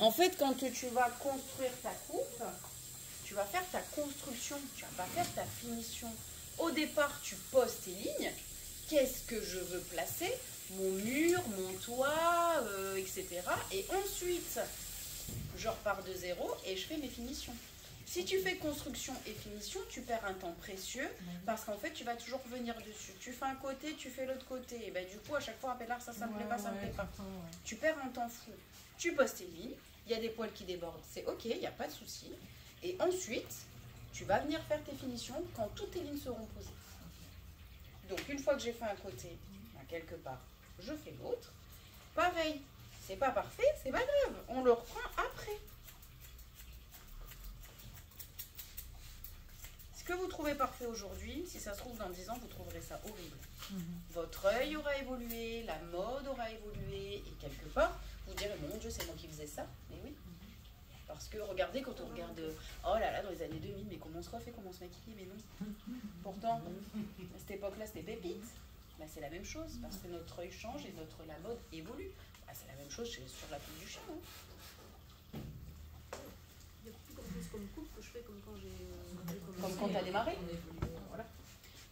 En fait, quand tu vas construire ta coupe, tu vas faire ta construction, tu vas pas faire ta finition. Au départ, tu poses tes lignes. Qu'est-ce que je veux placer? Mon mur, mon toit, etc. Et ensuite, je repars de zéro et je fais mes finitions. Si tu fais construction et finition, tu perds un temps précieux parce qu'en fait, tu vas toujours revenir dessus. Tu fais un côté, tu fais l'autre côté. Et ben, du coup, à chaque fois, ça me plaît pas, ça me plaît pas. Tu perds un temps fou. Tu poses tes lignes, il y a des poils qui débordent, c'est ok, il n'y a pas de souci. Et ensuite, tu vas venir faire tes finitions quand toutes tes lignes seront posées. Donc, une fois que j'ai fait un côté, quelque part, je fais l'autre. Pareil, c'est pas parfait, c'est pas grave, on le reprend après. Ce que vous trouvez parfait aujourd'hui, si ça se trouve dans 10 ans, vous trouverez ça horrible. Votre œil aura évolué, la mode aura évolué, et quelque part, vous direz, mon Dieu, c'est moi qui faisais ça. Mais oui. Parce que regardez, quand on regarde, oh là là, dans les années 2000, mais comment on se coiffe, comment on se maquille, mais non. Pourtant, à cette époque-là, c'était pépite. Bah, c'est la même chose, parce que notre œil change et la mode évolue. Bah, c'est la même chose sur la peau du chien. Hein. Il y a plus quelque chose comme coupe que je fais comme quand j'ai comme quand tu as démarré. Voilà.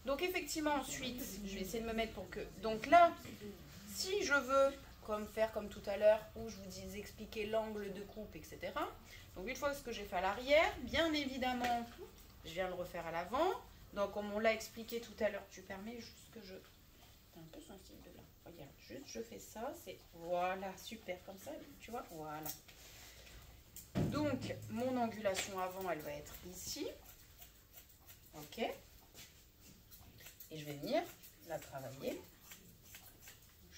Donc effectivement, ensuite, je vais essayer de me mettre pour que... Donc là, si je veux faire comme tout à l'heure, où je vous expliquer l'angle de coupe, etc. Donc une fois ce que j'ai fait à l'arrière, bien évidemment, je viens le refaire à l'avant. Donc comme on l'a expliqué tout à l'heure, tu permets juste que je... T'es un peu sensible de là. Regarde, juste je fais ça, c'est... Voilà, super, comme ça, tu vois, voilà. Donc, mon angulation avant, elle va être ici. Ok. Et je vais venir la travailler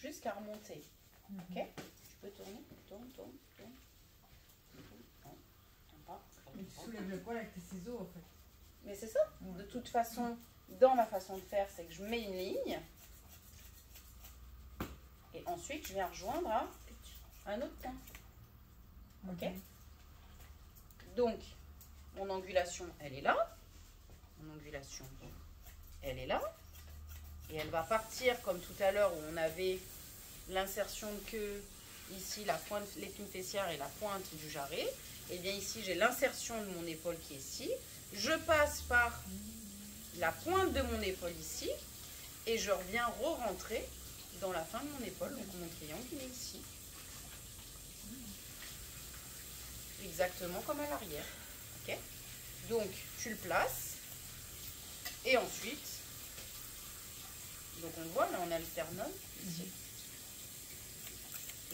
jusqu'à remonter. Ok. Tu peux tourner, tourne. Mais tu soulèves le poil avec tes ciseaux en fait. Mais c'est ça. De toute façon, dans ma façon de faire, c'est que je mets une ligne. Et ensuite, je viens rejoindre à un autre point. Ok. Donc, mon angulation, elle est là. Mon angulation, elle est là. Et elle va partir comme tout à l'heure où on avait l'insertion de queue, ici la pointe, l'épine fessière et la pointe du jarret. Et bien ici, j'ai l'insertion de mon épaule qui est ici. Je passe par la pointe de mon épaule ici. Et je reviens re-rentrer dans la fin de mon épaule. Donc mon triangle, il est ici. Exactement comme à l'arrière. Ok. Donc, tu le places. Et ensuite, donc on voit, là on a le sternum ici.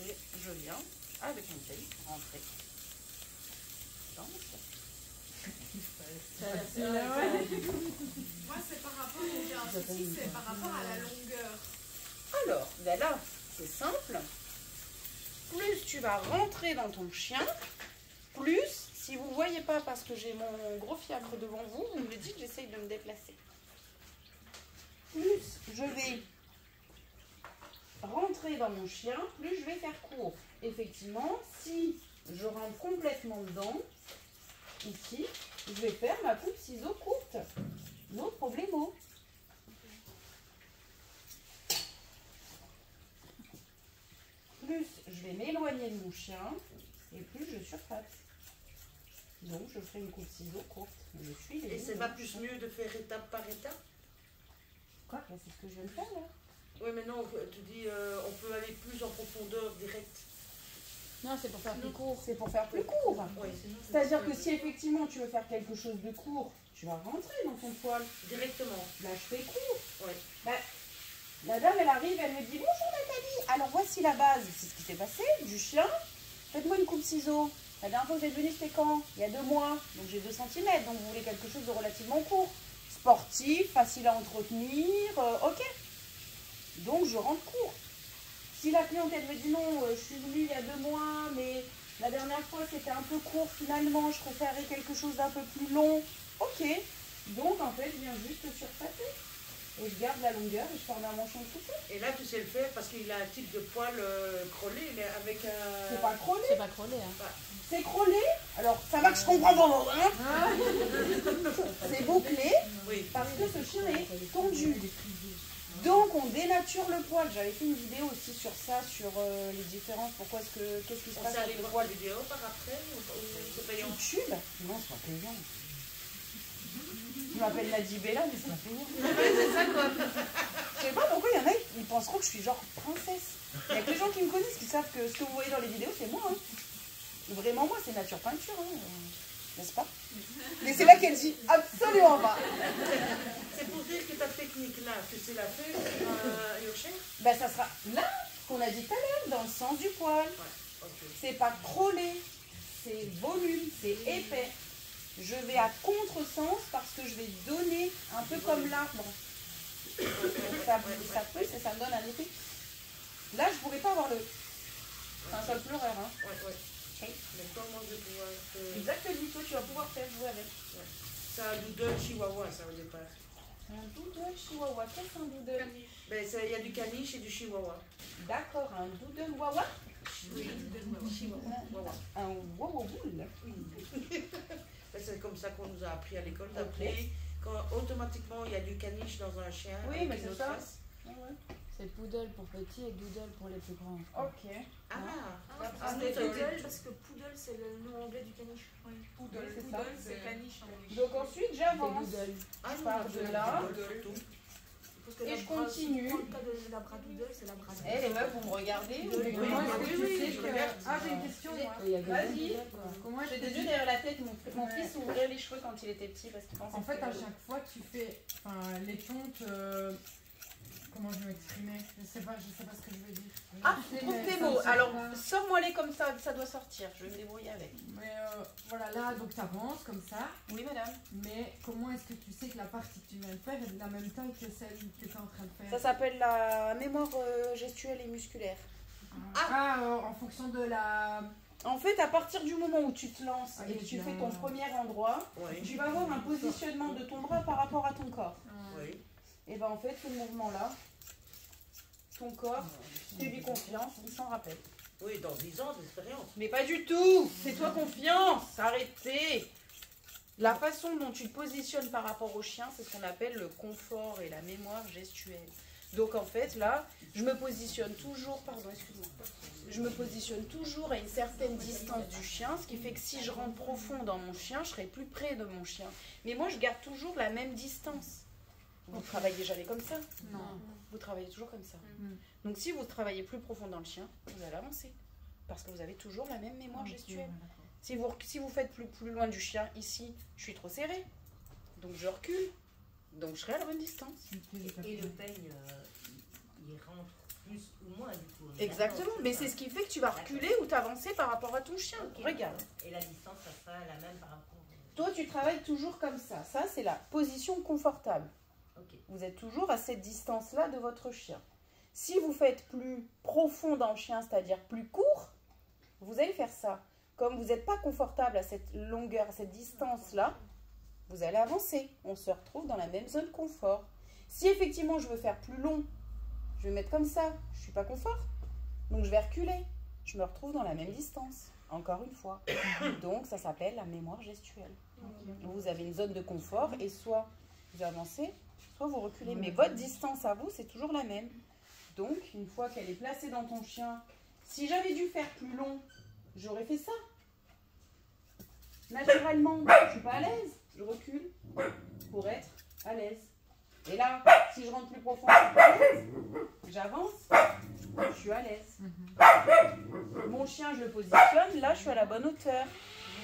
Et je viens, avec mon taille, rentrer dans mon Moi, c'est par rapport, j'ai un souci, c'est par rapport à la longueur. Alors, ben là, c'est simple. Plus tu vas rentrer dans ton chien, plus, si vous ne voyez pas parce que j'ai mon gros fiacre devant vous, vous me le dites, j'essaye de me déplacer. Plus je vais rentrer dans mon chien, plus je vais faire court. Effectivement, si je rentre complètement dedans, ici, je vais faire ma coupe ciseaux courte. No problemo. Plus je vais m'éloigner de mon chien, et plus je surpasse. Donc je ferai une coupe ciseaux courte. Je suis les Et c'est pas plus mieux de faire étape par étape? Quoi? C'est ce que je viens de faire là. Oui, mais non, tu dis on peut aller plus en profondeur direct. Non, c'est pour faire plus court. C'est pour faire plus court. Oui. C'est-à-dire que si effectivement tu veux faire quelque chose de court, tu vas rentrer dans ton poil. Directement. Là, je fais court. Oui. Bah, la dame, elle arrive, elle me dit bonjour Nathalie. Alors voici la base. C'est ce qui s'est passé. Du chien. Faites-moi une coupe ciseaux. La dernière fois que j'ai venu, c'était quand? Il y a 2 mois. Donc j'ai 2 cm. Donc vous voulez quelque chose de relativement court. Sportif, facile à entretenir. Ok. Donc je rentre court. Si la cliente elle me dit non, je suis venue il y a 2 mois, mais la dernière fois c'était un peu court finalement, je préférais quelque chose d'un peu plus long. Ok. Donc en fait, je viens juste surpasser. Et je garde la longueur et je forme un manchon de couteau. Et là, tu sais le faire parce qu'il a un type de poil crôlé, mais avec un... C'est pas crôlé. C'est pas crôlé, hein. C'est crôlé. Alors, ça va que je comprends pas, hein. C'est bouclé Oui. parce que ce chien est tendu. Donc on dénature le poil. J'avais fait une vidéo aussi sur ça, sur les différences. Pourquoi est-ce que qu'est-ce qui se On passe s'est allé avec le voir poil la vidéo par après ou c'est payant? YouTube? Non, c'est pas payant. Je m'appelle Nadibella, mais c'est pas payant. C'est ça quoi. Je sais pas pourquoi il y en a, ils penseront que je suis genre princesse. Il y a que les gens qui me connaissent qui savent que ce que vous voyez dans les vidéos, c'est moi. Hein. Vraiment, moi, c'est nature peinture. Hein. N'est-ce pas? Mais c'est là qu'elle dit absolument pas. C'est pour dire que ta technique là, tu sais la faire, Yorkshire? Ben, ça sera là qu'on a dit tout à l'heure, dans le sens du poil. Ouais, ok. C'est pas crôlé, c'est volume, c'est épais. Je vais à contresens parce que je vais donner un peu comme l'arbre. Ça pousse et ça me donne un effet. Là, je pourrais pas avoir le. C'est un seul pleureur. Hein. Ouais. Ok. Mais comment je vais pouvoir te... Exactement, toi, tu vas pouvoir faire jouer avec. C'est un doodle chihuahua, ça au départ. Un doodle chihuahua. Qu'est-ce qu'un doodle? Ben, il y a du caniche et du chihuahua. D'accord, un doodle wawa. Oui, chihuahua. Un wawaboule. Ben, c'est comme ça qu'on nous a appris à l'école d'appeler. Quand automatiquement il y a du caniche dans un chien. Oui, avec mais une c'est autre ça. race. C'est poodle pour petit et doodle pour les plus grands. Ok. Ah, C'est c'était poodle parce que poodle c'est le nom anglais du caniche. Poodle, c'est ça. c'est caniche en anglais. Donc ensuite, C'est j'avance. doodle. Je pars de là. Parce que Et la je bra- continue. si tu prends le cas de la bradoodle, c'est la bradoodle. Eh, les meufs, vous me regardez? Comment est-ce que tu sais je que... regarde. Ah, j'ai une question, moi. Vas-y. Comment est-ce J'ai que des tu- yeux derrière la tête. Mon fils ouvrait les cheveux quand il était petit parce qu'il pensait En fait, que à c'était chaque fois, tu fais les tontes. Comment je vais m'exprimer? Je sais pas ce que je veux dire. Ah, Je sais, trouve mais tes ça mots. me sort Alors, pas. sors-moi-les comme ça doit sortir. Je vais me débrouiller avec. Mais voilà, là, donc tu avances comme ça. Oui, madame. Mais comment est-ce que tu sais que la partie que tu viens de faire est de la même taille que celle que tu es en train de faire? Ça s'appelle la mémoire gestuelle et musculaire. En fonction de la... En fait, à partir du moment où tu te lances et que tu bien. fais ton premier endroit, Oui, tu vas avoir un positionnement de ton bras par rapport à ton corps. oui. Et ben en fait, ce mouvement-là, ton corps, tu lui confiance, il s'en rappelle. Oui, dans 10 ans d'expérience. Mais pas du tout. Fais-toi confiance. Arrêtez. La façon dont tu te positionnes par rapport au chien, c'est ce qu'on appelle le confort et la mémoire gestuelle. Donc en fait, là, je me positionne toujours, pardon, excuse-moi, je me positionne toujours à une certaine distance du chien, ce qui fait que si je rentre profond dans mon chien, je serai plus près de mon chien. Mais moi, je garde toujours la même distance. Vous travaillez jamais comme ça? Non. Vous travaillez toujours comme ça. Mm. Donc si vous travaillez plus profond dans le chien, vous allez avancer. Parce que vous avez toujours la même mémoire gestuelle. Si vous faites plus loin du chien, ici, je suis trop serrée. Donc je recule. Donc je serai à la bonne distance. Et le peigne, il rentre plus ou moins du coup. on est Exactement. d'accord, Mais ça. c'est ce qui fait que tu vas reculer ou t'avancer par rapport à ton chien. Ok. Regarde. Et la distance, ça sera la même par rapport. Toi, tu travailles toujours comme ça. Ça, c'est la position confortable. Ok. Vous êtes toujours à cette distance-là de votre chien. Si vous faites plus profond dans le chien, c'est-à-dire plus court, vous allez faire ça. Comme vous n'êtes pas confortable à cette longueur, à cette distance-là, vous allez avancer. On se retrouve dans la même zone confort. Si effectivement je veux faire plus long, je vais mettre comme ça. Je ne suis pas confort. Donc je vais reculer. Je me retrouve dans la même distance. Encore une fois. Donc ça s'appelle la mémoire gestuelle. Vous avez une zone de confort et soit vous avancez, soit vous reculez. Mais votre distance à vous, c'est toujours la même. Donc, une fois qu'elle est placée dans ton chien, si j'avais dû faire plus long, j'aurais fait ça. Naturellement, je ne suis pas à l'aise. Je recule pour être à l'aise. Et là, si je rentre plus profond, je suis pas à l'aise. J'avance, je suis à l'aise. Mon chien, je le positionne. Là, je suis à la bonne hauteur.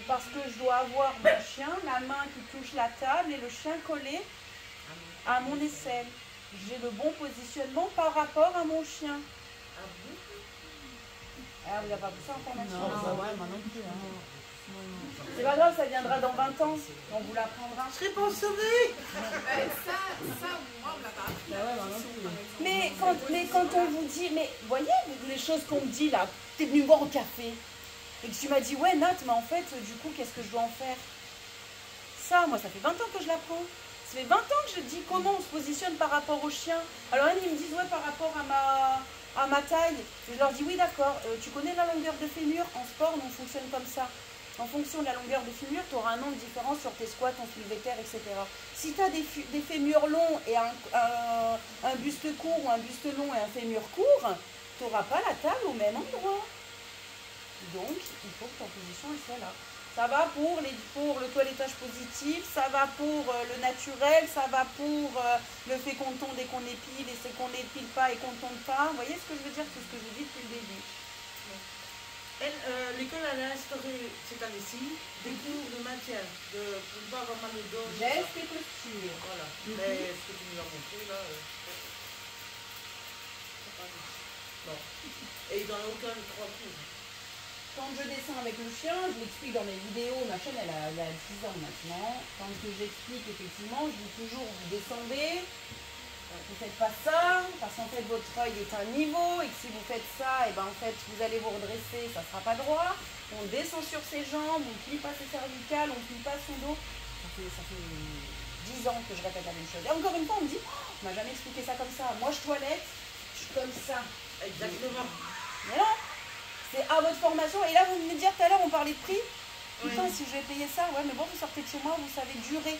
Parce que je dois avoir mon chien, la main qui touche la table et le chien collé à mon aisselle. J'ai le bon positionnement par rapport à mon chien. Ah, vous n'avez pas pris ça en formation? ouais, moi non plus. C'est pas grave, ça viendra dans 20 ans. On vous l'apprendra. Je serai pensionnée. Ça, moi, on l'a pas appris. Bah ouais, moi non plus. Mais quand on vous dit, mais voyez les choses qu'on me dit là, t'es venu me voir au café et que tu m'as dit, ouais Nat, mais en fait, du coup, qu'est-ce que je dois en faire? Ça, moi, ça fait 20 ans que je l'apprends. Ça fait 20 ans que je dis comment on se positionne par rapport au chien. Alors, ils me disent, ouais, par rapport à ma taille. Je leur dis, oui, d'accord, tu connais la longueur de fémur? En sport, on fonctionne comme ça. En fonction de la longueur de fémur, tu auras un angle différent sur tes squats, ton soulevé de terre, etc. Si tu as des fémurs longs et un buste court ou un buste long et un fémur court, tu n'auras pas la table au même endroit. Donc, il faut que ta position elle soit là. Ça va pour le toilettage positif, ça va pour le naturel, ça va pour le fait qu'on tonde et qu'on épile, et c'est qu'on n'épile pas et qu'on tonde pas. Vous voyez ce que je veux dire? C'est ce que je vous dis depuis le début. L'école a instauré cette année-ci des cours de maintien, pour ne pas avoir mal au dos. Gestes et postures. Voilà. Mais ce que tu nous as montré là, non. Et il n'en a aucun de 3 cours. Quand je descends avec le chien, je l'explique dans mes vidéos, ma chaîne elle a 6 ans maintenant. Quand j'explique effectivement, je dis toujours vous descendez, vous faites pas ça, parce qu'en fait votre œil est à un niveau et que si vous faites ça, et ben en fait vous allez vous redresser, ça sera pas droit. On descend sur ses jambes, on plie pas ses cervicales, on plie pas son dos. Ça fait 10 ans que je répète la même chose. Et encore une fois on me dit, oh, on m'a jamais expliqué ça comme ça. Moi je toilette, je suis comme ça. Exactement. Mais non, c'est à votre formation. Et là, vous venez de dire tout à l'heure, on parlait de prix. Putain, Oui. si je vais payer ça, ouais, mais bon, vous sortez de chez moi, vous savez durer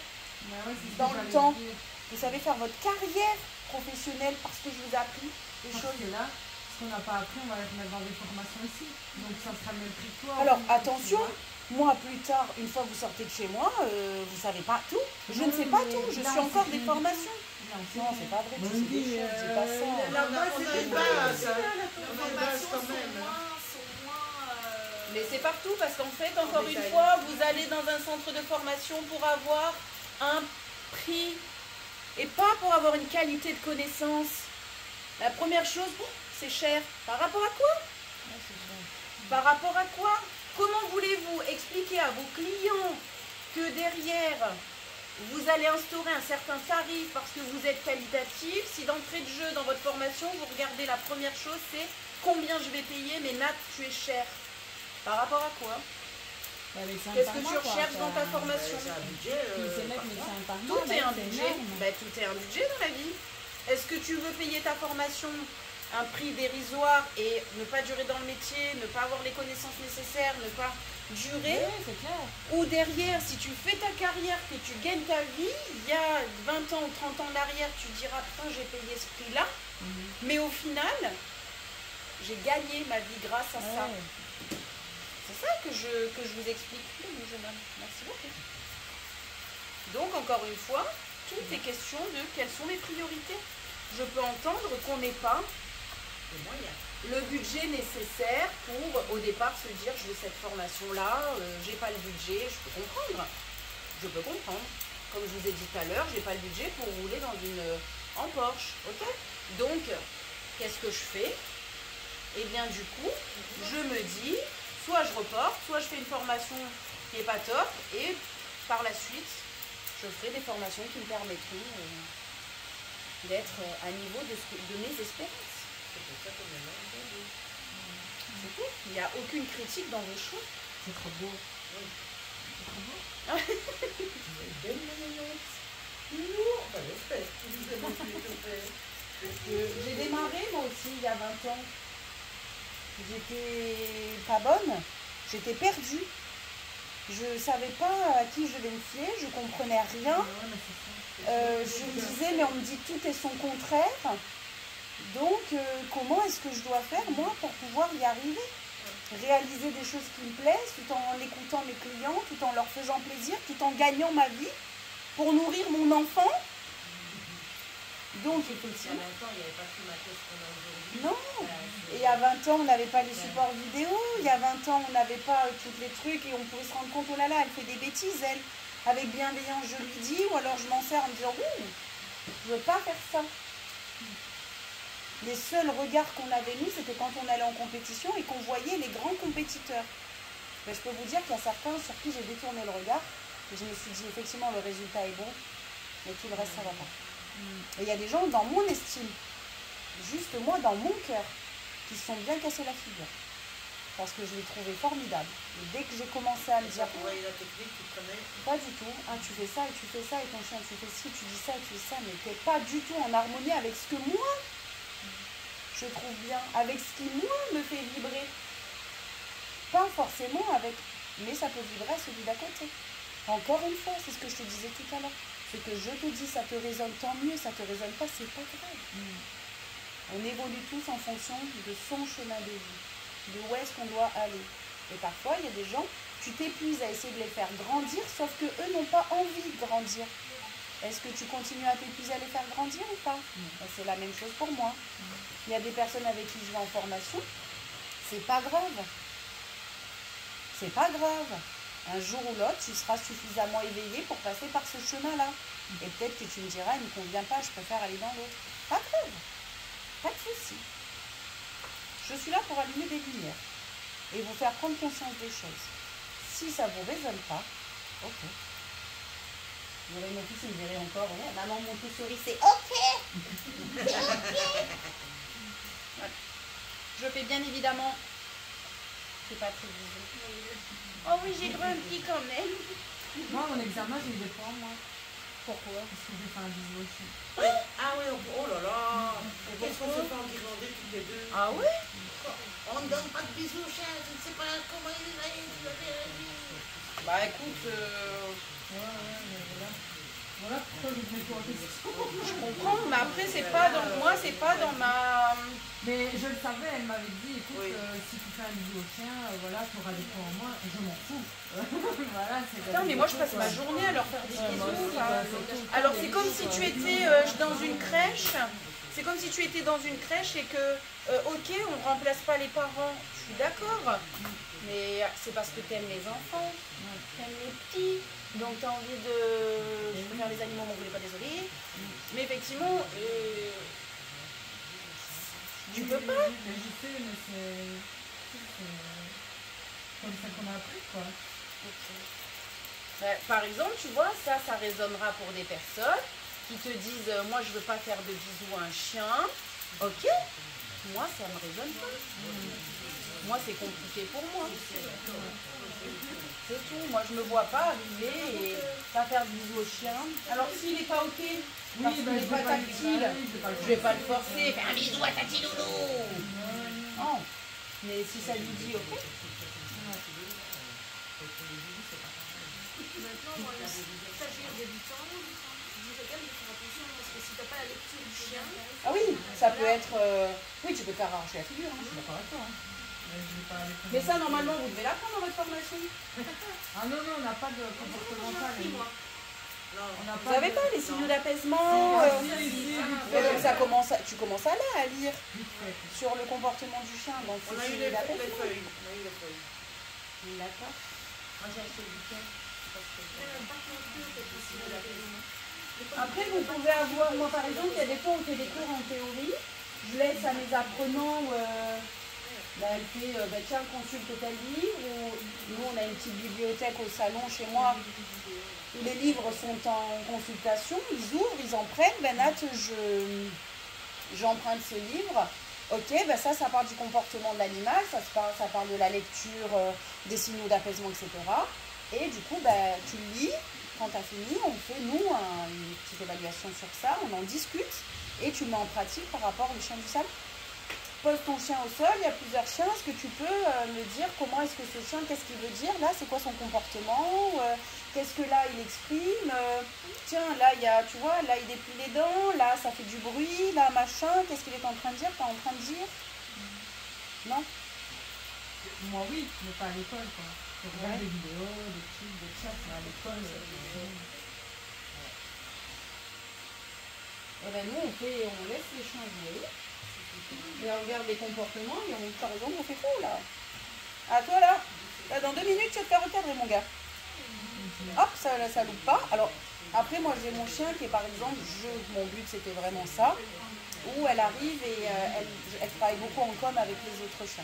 Bah ouais, c'est ce dans que le j'allais temps. dire. Vous savez faire votre carrière professionnelle parce que je vous ai appris des Parce choses. que là, ce qu'on n'a pas appris, on va le mettre dans des formations ici. Donc ça sera le même prix que toi. Alors, en fait, attention, tu vois. moi, plus tard, une fois que vous sortez de chez moi, vous savez pas tout. Je ne Non, sais pas mais tout. Je là, suis encore c'est des rien du formations. Non, c'est pas vrai, tu sais des choses, c'est pas ça. Là-bas, c'est des bases. On a des bases quand même. Mais c'est partout parce qu'en fait, encore une détail. fois, vous allez dans un centre de formation pour avoir un prix et pas pour avoir une qualité de connaissance. La première chose, c'est cher. Par rapport à quoi? Par rapport à quoi? Comment voulez-vous expliquer à vos clients que derrière, vous allez instaurer un certain tarif parce que vous êtes qualitatif, si d'entrée de jeu dans votre formation, vous regardez la première chose, c'est combien je vais payer, mais Nat, tu es cher. Par rapport à quoi? Qu'est-ce que tu recherches dans ta formation? C'est un budget. Tout est un budget. Ben, tout est un budget dans la vie. Est-ce que tu veux payer ta formation un prix dérisoire et ne pas durer dans le métier, ne pas avoir les connaissances nécessaires, ne pas durer? c'est clair. Ou derrière, si tu fais ta carrière, que tu gagnes ta vie, il y a 20 ans ou 30 ans en arrière, tu diras, putain, j'ai payé ce prix-là. Mais au final, j'ai gagné ma vie grâce à ça. C'est ça que je vous explique. Oui, mon jeune homme. Merci beaucoup. Donc, encore une fois, tout est question de quelles sont les priorités. Je peux entendre qu'on n'ait pas le budget nécessaire pour, au départ, se dire, je veux cette formation-là, j'ai pas le budget, je peux comprendre. Je peux comprendre. Comme je vous ai dit tout à l'heure, j'ai pas le budget pour rouler en Porsche. Ok? Donc, qu'est-ce que je fais? Eh bien, du coup, je me dis, soit je reporte, soit je fais une formation qui n'est pas top, et par la suite, je ferai des formations qui me permettront d'être à niveau de mes espérances. C'est pour ça qu'on est là aujourd'hui. C'est tout. Il n'y a aucune critique dans vos choix. C'est trop beau. C'est trop beau. Belle la nénette. Lourd. Enfin, j'espère. J'ai démarré moi aussi il y a 20 ans. J'étais pas bonne, j'étais perdue. Je savais pas à qui je devais me fier, je comprenais rien. Je me disais, mais on me dit tout et son contraire. Donc, comment est-ce que je dois faire, moi, pour pouvoir y arriver? Réaliser des choses qui me plaisent, tout en écoutant mes clients, tout en leur faisant plaisir, tout en gagnant ma vie, pour nourrir mon enfant. Donc, effectivement. Il y a longtemps, il n'y avait pas tout le matos qu'on a aujourd'hui. Non. Et il y a 20 ans, on n'avait pas les supports vidéo. Il y a 20 ans, on n'avait pas tous les trucs et on pouvait se rendre compte, oh là là, elle fait des bêtises, elle. Avec bienveillance, je lui dis, ou alors je m'en sers en me disant, ouh, je veux pas faire ça. Les seuls regards qu'on avait, nous, c'était quand on allait en compétition et qu'on voyait les grands compétiteurs. Mais je peux vous dire qu'il y a certains sur qui j'ai détourné le regard et je me suis dit, effectivement, le résultat est bon, mais tout le reste, ça va pas. Et il y a des gens dans mon estime, juste moi, dans mon cœur, qui se sont bien cassés la figure. Parce que je les trouvais formidables. Et dès que j'ai commencé à me dire, Pour voyez la technique, tu prenais. pas du tout, ah, tu fais ça et tu fais ça, et ton chien tu fais ci, tu dis ça et tu fais ça, mais t'es pas du tout en harmonie avec ce que moi, je trouve bien, avec ce qui moi me fait vibrer. Pas forcément avec mais ça peut vibrer à celui d'à côté. Encore une fois, c'est ce que je te disais tout à l'heure. Ce que je te dis, ça te résonne, tant mieux, ça te résonne pas, c'est pas grave. On évolue tous en fonction de son chemin de vie, de où est-ce qu'on doit aller. Et parfois, il y a des gens, tu t'épuises à essayer de les faire grandir, sauf que eux n'ont pas envie de grandir. Est-ce que tu continues à t'épuiser à les faire grandir ou pas? Ben, c'est la même chose pour moi. Il y a des personnes avec qui je vais en formation, c'est pas grave. C'est pas grave. Un jour ou l'autre, tu seras suffisamment éveillé pour passer par ce chemin-là. Et peut-être que tu me diras, il ne me convient pas, je préfère aller dans l'autre. Pas grave. Pas de souci. Je suis là pour allumer des lumières et vous faire prendre conscience des choses. Si ça ne vous résonne pas, ok. Vous voyez, mon fils, il me dirait encore, ouais, maman, mon tout souris, c'est ok. C'est ok. Voilà. Je fais bien évidemment. C'est pas très visible. Oh oui, j'ai grandi quand même. Moi, mon examen, j'ai eu des points, moi. Pourquoi? Parce que j'ai fait un bisou au chien. Ah ouais, oh là là. Qu'est-ce qu'on se fait enguirlander toutes les deux? Ah oui? On ne donne pas de bisous au chien, je ne sais pas comment il est. Bah écoute, Ouais, mais voilà. Voilà pourquoi je me mets toi en question. je comprends, mais après c'est pas dans moi, c'est pas dans ma. Mais je le savais, elle m'avait dit, écoute, Oui. si tu fais un bisou au chien, voilà, tu auras des points en moins, je m'en fous. Voilà, c'est Putain, mais moi je passe ma journée à leur faire des bisous. Alors c'est comme si tu étais dans une crèche. C'est comme si tu étais dans une crèche et que, ok, on ne remplace pas les parents. Je suis d'accord. Mais c'est parce que tu aimes les enfants, tu aimes les petits. Donc tu as envie de. Je préfère les animaux, m'en voulez pas, désolé. Mais effectivement, tu peux pas. Mais je sais, mais c'est comme ça qu'on a appris, quoi. Par exemple, tu vois, ça résonnera pour des personnes qui te disent moi je veux pas faire de bisous à un chien. Ok, moi ça me résonne pas. Moi c'est compliqué pour moi. C'est tout. Moi je me vois pas arriver et pas faire de bisous au chien. Alors s'il est pas ok, parce qu'il n'est pas tactile, je vais pas le forcer. Fais un bisou à Tati Loulou. Non. Mais si ça lui dit ok. Maintenant, moi, le stagiaire débutant, je dirais quand même de faire attention parce que si t'as pas la lecture du chien, Ah oui, ça peut être. Oui, tu peux faire arracher la figure. Hein. Je suis d'accord avec toi. Hein. Mais je vais pas aller plus Mais loin. ça, normalement, vous devez l'apprendre dans votre formation. Ah non, non, on n'a pas de comportemental. moi. Non. On n'a Vous n'avez pas les signaux d'apaisement ça commence tu commences à là à lire sur le comportement du chien. Donc On a c'est eu signaux les d'apaisement. feuilles. On a eu les feuilles. D'accord. Moi j'ai acheté le week-end. Même pas non plus, peut-être aussi de la maison. Après, vous pouvez avoir, moi par exemple, il y a des fois on fait des cours en théorie. Je laisse à mes apprenants, elle fait, tiens, consulte tel livre. Ou nous, on a une petite bibliothèque au salon chez moi où les livres sont en consultation. Ils ouvrent, ils en prennent. Ben Nat, j'emprunte ce livre. Ok, ben ça parle du comportement de l'animal, ça parle de la lecture, des signaux d'apaisement, etc. Et du coup, ben, tu le lis. Quand tu as fini, on fait, nous, une petite évaluation sur ça, on en discute et tu le mets en pratique par rapport au chien du salon. Pose ton chien au sol, il y a plusieurs chiens, est-ce que tu peux me dire comment est-ce que ce chien, qu'est-ce qu'il veut dire, là, c'est quoi son comportement, qu'est-ce que là il exprime, tiens, là, il y a, tu vois, là, il déplie les dents, là, ça fait du bruit, là, machin, qu'est-ce qu'il est en train de dire, pas en train de dire? Non? Moi, oui, mais pas à l'école, quoi. Je regarde des vidéos, des trucs, des chats, mais à l'école, Eh ben nous, on laisse les chiens jouer, et on regarde les comportements, et par exemple, on fait quoi, là? Ah, toi, là, dans 2 minutes, tu vas te faire recadrer, mon gars. Hop, ça loupe pas. Alors, après, moi, j'ai mon chien qui est, par exemple, mon but, c'était vraiment ça, où elle arrive et elle travaille beaucoup en com avec les autres chiens.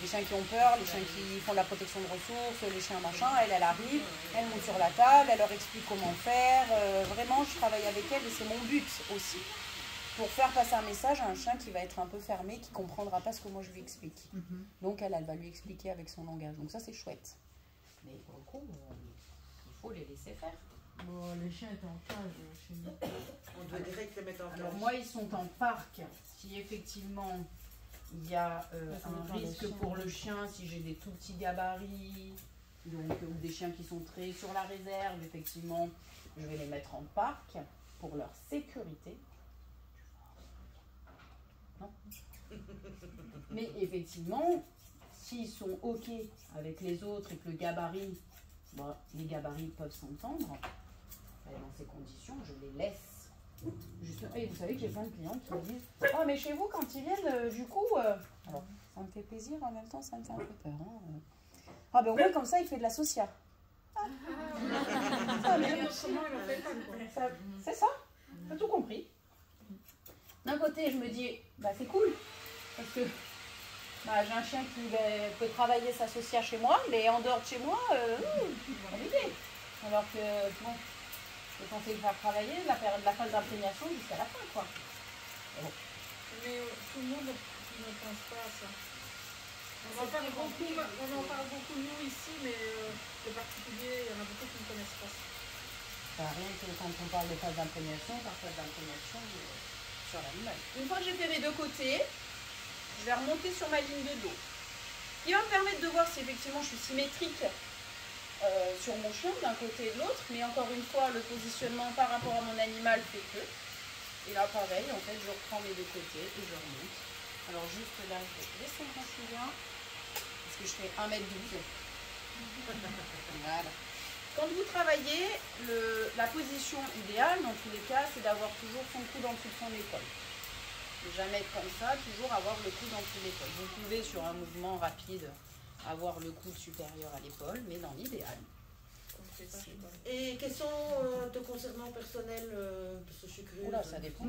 Les chiens qui ont peur, les chiens qui font de la protection de ressources, les chiens machin, elle arrive, elle monte sur la table, elle leur explique comment faire. Vraiment, je travaille avec elle et c'est mon but aussi. Pour faire passer un message à un chien qui va être un peu fermé, qui ne comprendra pas ce que moi je lui explique. Donc elle va lui expliquer avec son langage. Donc ça, c'est chouette. Mais pour le coup, il faut les laisser faire. bon, les chiens étaient en cage chez nous. On doit direct les mettre en Alors place. moi, ils sont en parc. Si effectivement il y a Ça un dépend des risque chiens. pour le chien, si j'ai des tout petits gabarits, Donc, ou des chiens qui sont très sur la réserve, effectivement, je vais les mettre en parc pour leur sécurité. Non. Mais effectivement, s'ils sont OK avec les autres et que le gabarit, bon, les gabarits peuvent s'entendre, dans ces conditions, je les laisse. Justement, et vous savez que j'ai plein de clients qui me disent « Oh, mais chez vous, quand ils viennent, du coup... Alors, ça me fait plaisir, en même temps, ça me fait un peu peur. Hein. Ah, ben au moins, comme ça, il fait de la social. Ah, mais c'est ça, j'ai tout compris. D'un côté, je me dis, bah c'est cool, parce que bah, j'ai un chien qui peut travailler sa socia chez moi, mais en dehors de chez moi, compliqué. Alors que, bon, je suis censée le faire travailler la phase d'imprégnation jusqu'à la fin, quoi. Bon. Mais tout le monde ne pense pas à ça. On en parle beaucoup nous ici, mais les particuliers, il y en a beaucoup qui ne connaissent pas ça. Bah, rien que quand on parle de phase d'imprégnation, sur l'animal. Une fois que j'ai fait mes deux côtés, je vais remonter sur ma ligne de dos. Ce qui va me permettre de voir si effectivement je suis symétrique sur mon chien d'un côté et de l'autre, mais encore une fois, le positionnement par rapport à mon animal fait que. Et là, pareil, en fait, je reprends mes deux côtés et je remonte. Alors juste là, je vais descendre mon chien, parce que je fais 1m12. Voilà. Quand vous travaillez, la position idéale, dans tous les cas, c'est d'avoir toujours son coude en dessous de son épaule. Ne jamais être comme ça, toujours avoir le coude en dessous de l'épaule. Vous pouvez, sur un mouvement rapide, avoir le coude supérieur à l'épaule, mais dans l'idéal. Et question te concernant personnel, parce que je suis curieuse. Oula, ça dépend.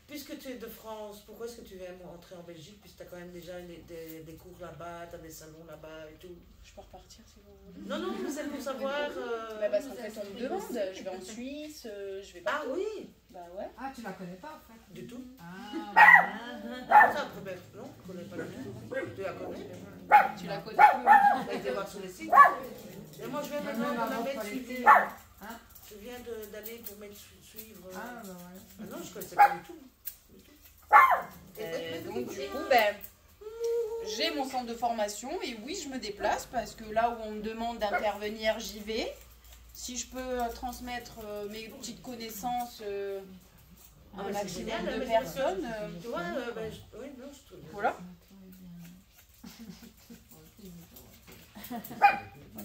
Puisque tu es de France, pourquoi est-ce que tu aimes rentrer en Belgique, puisque tu as quand même déjà des cours là-bas, tu as des salons là-bas et tout. Je peux repartir si vous voulez. Non, mais c'est pour savoir... Parce qu'en fait, on me demande. Je vais en Suisse, je vais Ah partout. oui. Bah ouais. Ah, tu la connais pas en fait? Du tout. Ah, C'est un problème. Non, je ne connais pas du tout. Tu la connais. Tu la connais. Tu as été voir sur les sites. Et moi, je viens maintenant de la mettre suivie. Je viens d'aller pour mettre suivre... ah bah ouais. Ah non, je ne connaissais pas du tout. Donc du coup, ben, j'ai mon centre de formation et oui, je me déplace parce que là où on me demande d'intervenir, j'y vais. Si je peux transmettre mes petites connaissances à un maximum de personnes, Tu vois, oui, non, je trouve. voilà.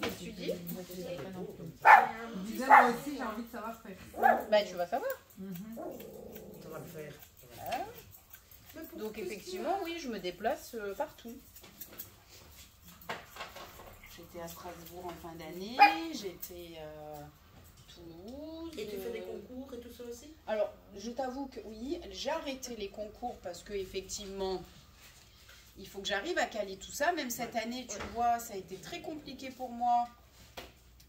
Qu'est-ce que tu dis? Je disais moi aussi, j'ai envie de savoir faire ça. Ben, tu vas savoir. Ça va le faire. Voilà. Donc effectivement, oui, je me déplace partout. J'étais à Strasbourg en fin d'année, j'étais à Toulouse. Et tu fais des concours et tout ça aussi? Alors, je t'avoue que oui, j'ai arrêté les concours parce que effectivement, il faut que j'arrive à caler tout ça. Même cette année, tu vois, ça a été très compliqué pour moi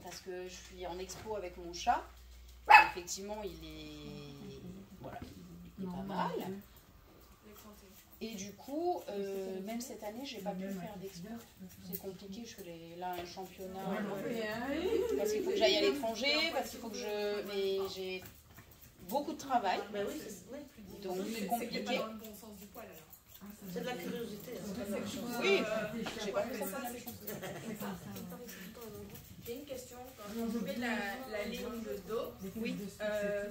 parce que je suis en expo avec mon chat. Et effectivement, il est, voilà, il est pas mal. Et du coup, même cette année, j'ai pas pu faire d'expo. C'est compliqué, je fais là un championnat. Parce qu'il faut que j'aille à l'étranger, parce qu'il faut que je... Mais j'ai beaucoup de travail. Ben oui, Donc c'est compliqué. c'est de la curiosité. Oui, j'ai pas fait ça. J'ai une question. Quand je fais la ligne de dos, Oui.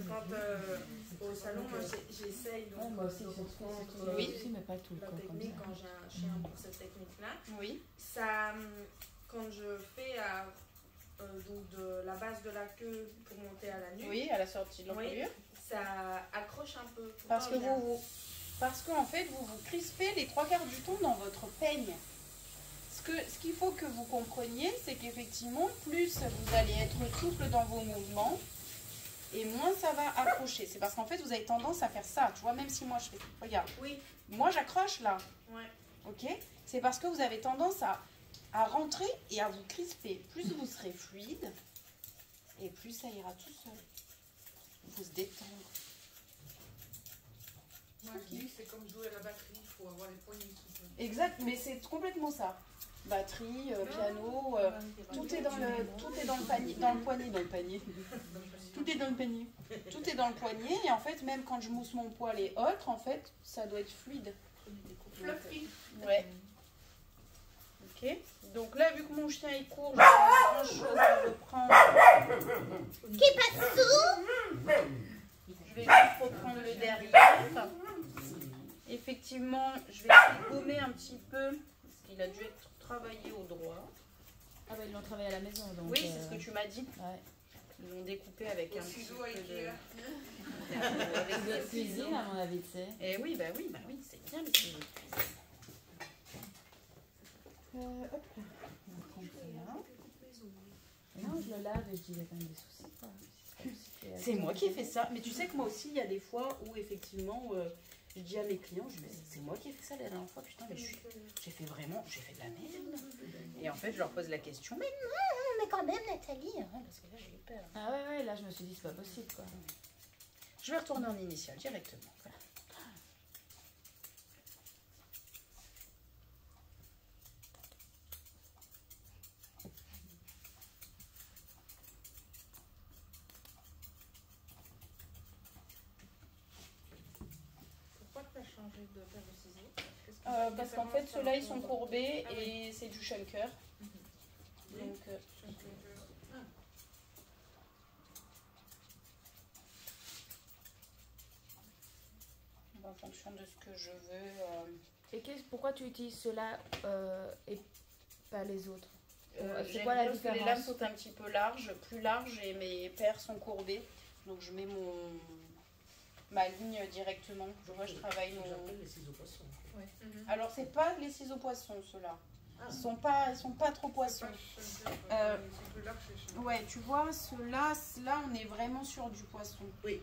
Quand au salon, moi j'essaye donc de reprendre Oui. la technique quand j'ai un chien pour cette technique-là. Oui. Ça, quand je fais donc de la base de la queue pour monter à la nuque, Oui, à la sortie de l'encolure. ça accroche un peu. Parce que parce qu'en fait, vous vous crispez les 3/4 du temps dans votre peigne. Ce qu'il faut que vous compreniez, c'est qu'effectivement, plus vous allez être souple dans vos mouvements, et moins ça va accrocher. C'est parce qu'en fait, vous avez tendance à faire ça. Tu vois, même si moi je fais... Regarde. Oui. Moi, j'accroche là. Ouais. Ok? C'est parce que vous avez tendance à rentrer et à vous crisper. Plus vous serez fluide, et plus ça ira tout seul. Il faut se détendre. Moi, je dis que c'est comme jouer à la batterie, il faut avoir les poignets qui sont. Exact, mais c'est complètement ça. Batterie, piano, tout est dans le panier, dans le poignet, dans le panier. Tout est dans le panier. Tout est dans le poignet et en fait, même quand je mousse mon poil et autres, en fait, ça doit être fluide. Fluffy. Ouais. Ok. Donc là, vu que mon chien est court, je n'ai pas grand chose à reprendre. Qui passe sous? Je vais juste reprendre le derrière. Effectivement, je vais essayer de gommer un petit peu, parce qu'il a dû être travaillé au droit. Ah bah ils l'ont travaillé à la maison donc. Oui, c'est ce que tu m'as dit. Ouais. Ils l'ont découpé avec un petit ciseau peu Ikea. avec De des cuisine ciseaux. à mon avis, tu sais. Et oui, c'est bien les ciseaux de cuisine. Hop là. On prend ça. Non, je le lave et je dis il y a quand même des soucis. Quoi. C'est moi qui ai fait ça. Mais tu sais que moi aussi, il y a des fois où effectivement, je dis à mes clients, je dis, mais c'est moi qui ai fait ça la dernière fois, putain, mais j'ai fait de la merde. Et en fait, je leur pose la question, mais non, mais quand même, Nathalie, hein, parce que là, j'ai eu peur. Ah ouais, là je me suis dit c'est pas possible quoi. Je vais retourner en initial directement. Voilà. Pourquoi tu as changé de paire de ciseaux? Parce qu'en fait, ceux-là, ils sont courbés et c'est du shunker. Donc, en fonction de ce que je veux. Et pourquoi tu utilises ceux-là et pas les autres? C'est J'aime quoi la bien parce que les lames différence? sont un petit peu larges, plus larges, et mes paires sont courbées. Donc je mets ma ligne directement. Je vois, je travaille mon... J'appelle les ciseaux poissons. Alors c'est pas les ciseaux poissons ceux-là. Ah. Ils sont pas trop poissons. Ouais, tu vois, ceux-là, là on est vraiment sur du poisson. Oui.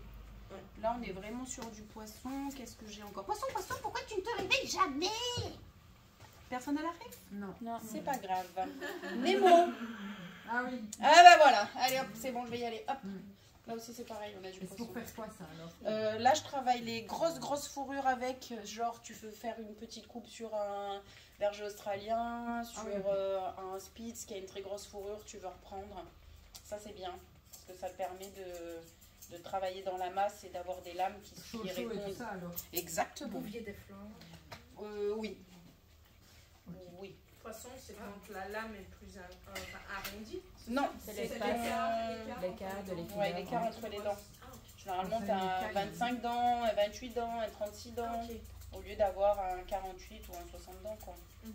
Là on est vraiment sur du poisson. Qu'est-ce que j'ai encore? Poisson, pourquoi tu ne te réveilles jamais? Personne à l'arrêt? Non. Non. C'est pas grave. Nemo. Ah oui. Ah bah voilà. Allez hop, c'est bon, je vais y aller. Hop. Là aussi c'est pareil, on a du Et c'est poisson. pour faire quoi ça alors? Là je travaille les grosses fourrures avec, genre tu veux faire une petite coupe sur un berger australien, sur oui, ok. un spitz qui a une très grosse fourrure, tu veux reprendre. Ça c'est bien, parce que ça te permet de travailler dans la masse et d'avoir des lames qui Chaud et répondent. tout ça alors. Exactement. Bouvier des flancs. Oui. Oui. De toute façon, c'est quand la lame est plus arrondie. Non, C'est c'est l'espace, l'écart de l'équilibre. Ouais, l'écart entre les dents. Généralement, Ça tu as fait un 25 dents, un 28 dents, un 36 dents, Ok. au lieu d'avoir un 48 ou un 60 dents. Quoi. Mhm.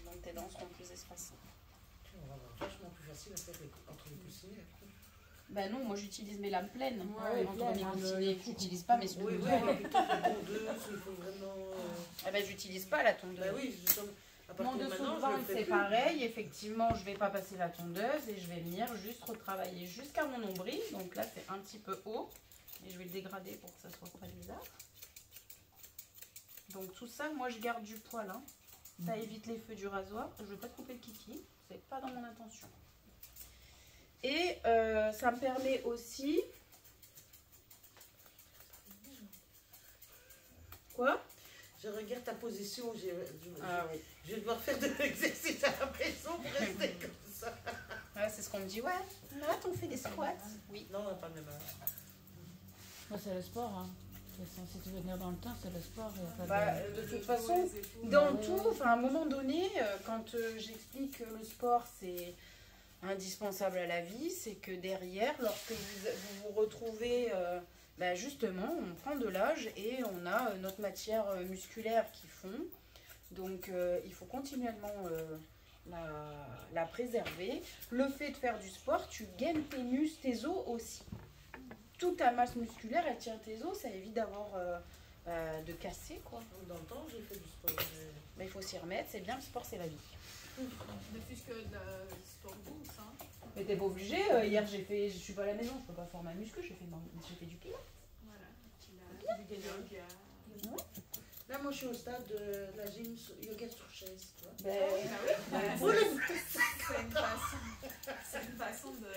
Donc tes dents seront plus espacées. On va avoir vachement plus facile à faire entre les coussinets. Ben non, moi j'utilise mes lames pleines. Ouais, entre pleines, mes hein, coussinets. le- J'utilise pas mes Oui, screws. oui, plutôt la tondeuse, il faut vraiment. Ah ben j'utilise pas la tondeuse. Bah oui, justement. À Mon partir de dessous maintenant, de je le ventre, fais c'est plus. pareil. Effectivement, je vais pas passer la tondeuse et je vais venir juste retravailler jusqu'à mon nombril. Donc là, c'est un petit peu haut. Et je vais le dégrader pour que ça soit pas bizarre. Donc tout ça, moi, je garde du poil. Hein. Ça évite les feux du rasoir. Je vais pas te couper le kiki. C'est pas dans mon intention. Et ça me permet aussi... Quoi? Je regarde ta position, Ah oui. je vais devoir faire de l'exercice à la maison pour rester comme ça. Ouais, c'est ce qu'on me dit. Ouais, là, on fait des squats. Oui. Non, on n'a pas le même âge. Moi, c'est le sport. Hein. De toute façon, si tu veux tenir dans le temps, c'est le sport. Il y a pas Bah, de... de toute façon, dans tout, enfin, à un moment donné, quand j'explique que le sport c'est indispensable à la vie, c'est que derrière, lorsque vous vous retrouvez, bah, justement, on prend de l'âge et on a notre matière musculaire qui fond. Donc, il faut continuellement la préserver. Le fait de faire du sport, tu gagnes tes muscles, tes os aussi. Toute ta masse musculaire, elle tient tes os, ça évite d'avoir de casser, quoi. Dans le temps, j'ai fait du sport. Mais il faut s'y remettre, c'est bien, le sport, c'est la vie. Depuis que l'histoire bouge, hein. Mais t'es pas obligé, hier je suis pas à la maison, je peux pas faire ma muscu, j'ai fait du pilates. Voilà. Du yoga. Là, moi, je suis au stade de la gym yoga sur chaise. Tu vois. Ben, Pour les- C'est une façon de se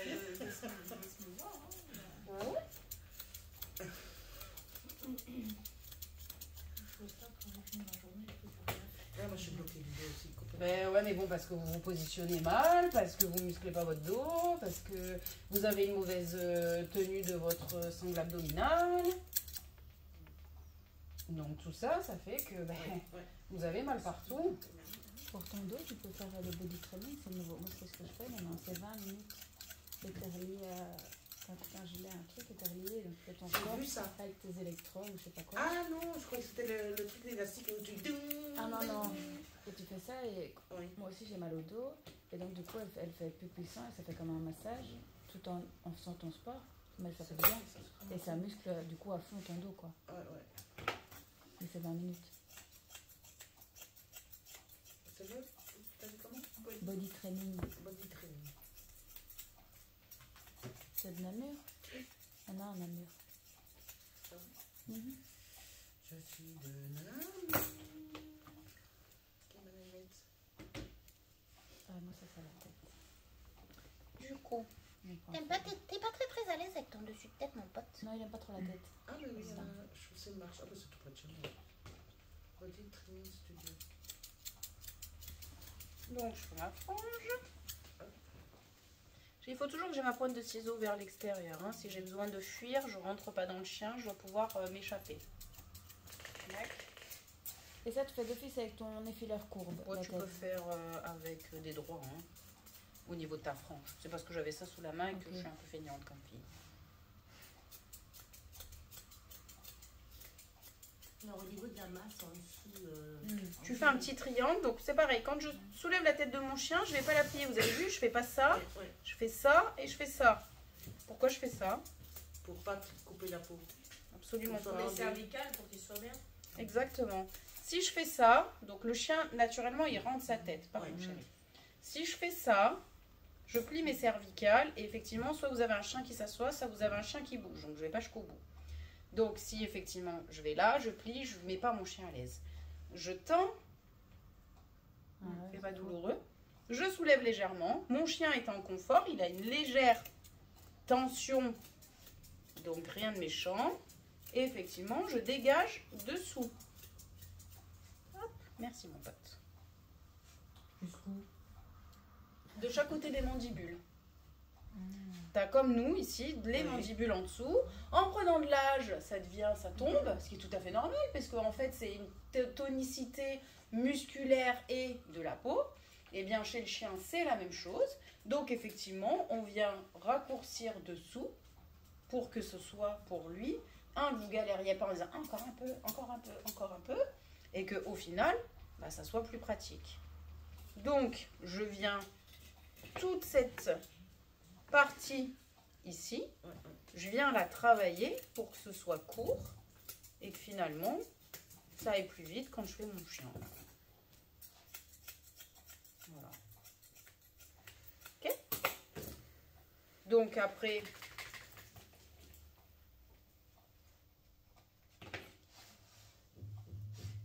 mouvoir. Hein. Là, moi, je suis bloquée du dos aussi. complètement. ben ouais, mais bon, parce que vous vous positionnez mal, parce que vous musclez pas votre dos, parce que vous avez une mauvaise tenue de votre sangle abdominale. Donc tout ça, ça fait que ben, Ouais. vous avez mal partout. Pour ton dos, tu peux faire le body training, c'est nouveau. Moi, c'est ce que je fais maintenant. C'est 20 minutes. Et t'es relié à. Quand je l'ai un truc, et t'es relié. Donc, tu fais ton corps J'ai vu ça. avec tes électrodes ou je sais pas quoi. Ah non, je croyais que c'était le truc élastique où tu... Ah non, non. Et tu fais ça et Oui. moi aussi j'ai mal au dos. Et donc, du coup, elle fait plus puissant et ça fait comme un massage tout en faisant ton sport. Mais ça fait bien. Et ça muscle du coup à fond ton dos, quoi. Ouais, ouais. Et c'est 20 minutes. C'est vrai? T'as dit comment? Body training. Body training. C'est de Namur? Ah non, Namur. Ça. Mhm. Je suis de Namur. Moi, ça la tête. Du coup, Donc, T'es pas très à l'aise avec ton dessus de tête, mon pote. non, il aime pas trop la tête. Ah mais oui, je sais marche. Ah bah c'est tout près de chez moi. Body training studio. donc je fais ma frange. Il faut toujours que j'ai ma pointe de ciseaux vers l'extérieur. Hein. Si j'ai besoin de fuir, je rentre pas dans le chien, je dois pouvoir m'échapper. Et ça, tu fais d'office avec ton effileur courbe. Ouais, la tu tête. peux faire avec des droits hein, au niveau de ta frange. C'est parce que j'avais ça sous la main et que je suis un peu feignante comme fille. Alors au niveau de la masse en dessous... Tu fais un petit triangle, donc c'est pareil. Quand je soulève la tête de mon chien, je vais pas la plier. Vous avez vu, je fais pas ça, Ouais. je fais ça et je fais ça. Pourquoi je fais ça? Pour pas te couper la peau. Absolument Pour pas. faire Les cervicales pour qu'il soit bien. Exactement. Si je fais ça, donc le chien, naturellement, il rentre sa tête. Pardon, Ouais. chérie. Si je fais ça, je plie mes cervicales et effectivement, soit vous avez un chien qui s'assoit, soit vous avez un chien qui bouge. Donc, je vais pas jusqu'au bout. Donc, si effectivement, je vais là, je plie, je mets pas mon chien à l'aise. Je tends, Ah ouais, c'est pas douloureux. Je soulève légèrement. Mon chien est en confort, il a une légère tension, donc rien de méchant. Et effectivement, je dégage dessous. Hop, merci mon pote. Jusqu'où? De chaque côté des mandibules. T'as comme nous ici, les mandibules en dessous. En prenant de l'âge, ça tombe, ce qui est tout à fait normal, parce qu'en fait, c'est une tonicité musculaire et de la peau. Et bien, chez le chien, c'est la même chose. Donc, effectivement, on vient raccourcir dessous pour que ce soit pour lui que vous galériez pas en disant encore un peu, encore un peu, encore un peu, et qu'au final, bah, ça soit plus pratique. Donc, je viens toute cette partie ici, je viens la travailler pour que ce soit court et que finalement, ça aille plus vite quand je fais mon chien. Voilà. Ok? Donc après,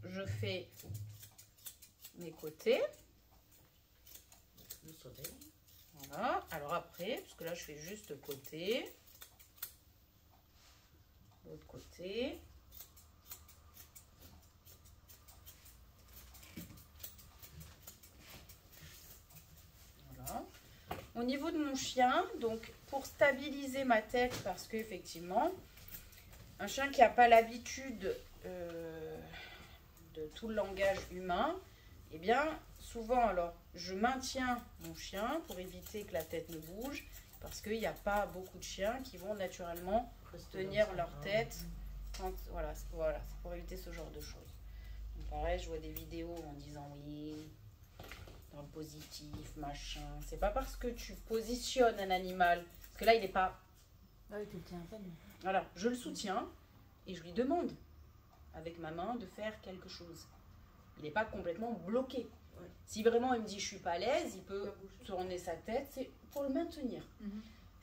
je fais mes côtés. Le soleil. Voilà. Alors après, parce que là je fais juste le côté. L'autre côté. Voilà. Au niveau de mon chien, donc pour stabiliser ma tête, parce que effectivement, un chien qui n'a pas l'habitude de tout le langage humain, eh bien, souvent, alors, je maintiens mon chien pour éviter que la tête ne bouge, parce qu'il n'y a pas beaucoup de chiens qui vont naturellement tenir leur tête. Quand, voilà, c'est pour éviter ce genre de choses. Donc, pareil, je vois des vidéos en disant oui, dans le positif, machin. C'est pas parce que tu positionnes un animal, parce que là, il n'est pas... Ah oui, tu le tiens à peine. Voilà, je le soutiens et je lui demande avec ma main de faire quelque chose. Il n'est pas complètement bloqué. Ouais. Si vraiment il me dit je suis pas à l'aise, il peut tourner sa tête, c'est pour le maintenir.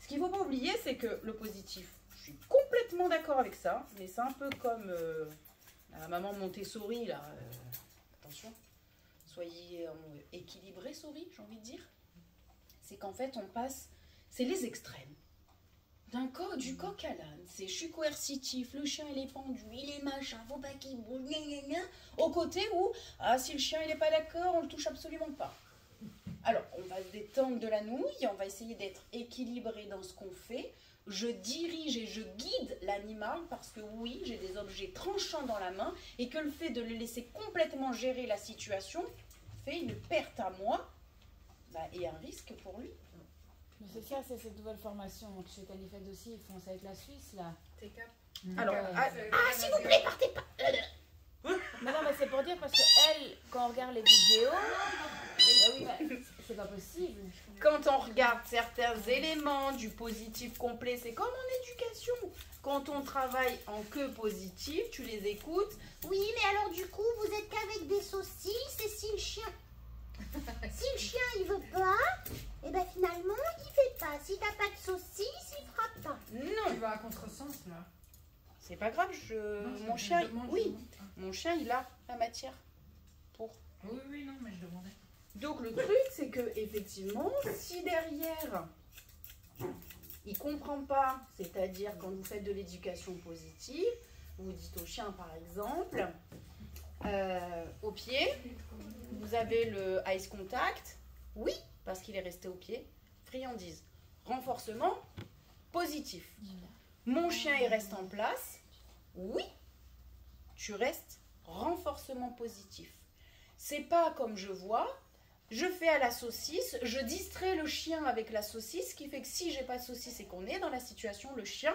Ce qu'il ne faut pas oublier, c'est que le positif, je suis complètement d'accord avec ça, mais c'est un peu comme la maman Montessori, là. Attention, soyez équilibrés, souris, j'ai envie de dire. C'est qu'en fait, on passe, c'est les extrêmes. Du coq à l'âne, c'est je suis coercitif, le chien il est pendu, il est machin, faut pas qu'il bouge, gna gna gna, au côté où, si le chien il n'est pas d'accord, on le touche absolument pas. Alors, on va se détendre de la nouille, on va essayer d'être équilibré dans ce qu'on fait. Je dirige et je guide l'animal parce que oui, j'ai des objets tranchants dans la main et que le fait de le laisser complètement gérer la situation, fait une perte à moi et un risque pour lui. Mais c'est ça, c'est cette nouvelle formation. Donc, chez Canifed aussi, ils font ça avec la Suisse, là. T'es cap. Alors, S'il vous plaît, partez pas. Mais non, mais c'est pour dire parce que elle, quand on regarde les vidéos, bah oui, bah, c'est pas possible. quand on regarde certains éléments du positif complet, c'est comme en éducation. Quand on travaille en que positif, tu les écoutes. Oui, mais alors du coup, vous êtes qu'avec des saucisses et si le chien il veut pas, et ben finalement il fait pas. Si t'as pas de saucisses, il fera pas. Non, Tu vas à contresens là. c'est pas grave. Non, Mon je chien, demande, oui, je demande. Ah. mon chien, il a la matière pour. Oui, oui, non, mais je demandais. Donc le truc, c'est que effectivement, si derrière il comprend pas, c'est-à-dire quand vous faites de l'éducation positive, vous dites au chien par exemple, au pied, vous avez le ice contact, oui, parce qu'il est resté au pied, friandise, renforcement positif. Mon chien il reste en place, oui, tu restes renforcement positif. C'est pas comme je vois. Je fais à la saucisse, je distrais le chien avec la saucisse, ce qui fait que si j'ai pas de saucisse et qu'on est dans la situation, le chien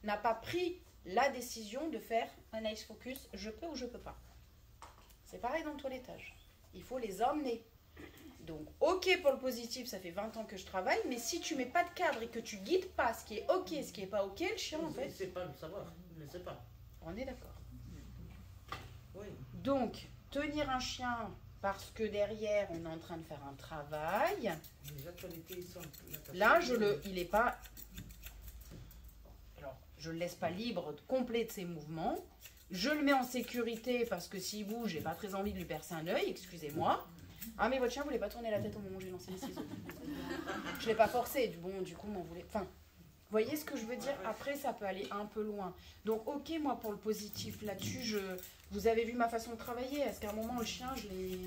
n'a pas pris la décision de faire un ice focus, je peux ou je peux pas. C'est pareil dans le toilettage. Il faut les emmener. Donc, ok pour le positif, ça fait 20 ans que je travaille, mais si tu mets pas de cadre et que tu guides pas ce qui est ok, ce qui est pas ok, le chien en fait, C'est pas le savoir, il ne sait pas. on est d'accord. Oui. Donc, tenir un chien parce que derrière on est en train de faire un travail. Les actualités sont. Là, il est pas. Alors, je le laisse pas libre complet de ses mouvements. Je le mets en sécurité parce que s'il bouge, j'ai pas très envie de lui percer un œil, excusez-moi. Ah, mais votre chien voulait pas tourner la tête au moment où j'ai lancé les ciseaux. Je l'ai pas forcé, du coup, m'en voulait. Enfin, vous voyez ce que je veux dire? Après, ça peut aller un peu loin. Donc, ok, moi, pour le positif là-dessus, vous avez vu ma façon de travailler. Est-ce qu'à un moment, le chien, je l'ai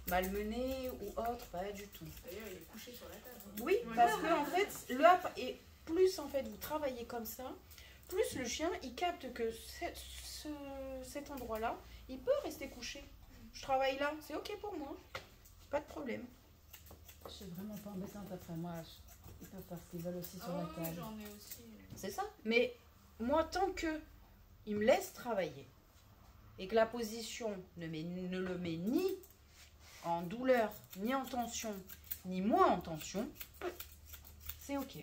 malmené ou autre? Pas du tout. D'ailleurs, il est couché sur la table. Oui, parce que en fait, et plus en fait vous travaillez comme ça, plus le chien il capte que cet endroit-là, il peut rester couché. Je travaille là, c'est ok pour moi, pas de problème. Je suis vraiment pas embêtante après moi. Ils peuvent faire ce qu'ils veulent aussi sur la oui, table. j'en ai aussi. C'est ça. Mais moi, tant que il me laisse travailler et que la position ne le met ni en douleur, ni en tension, ni moi en tension, c'est ok.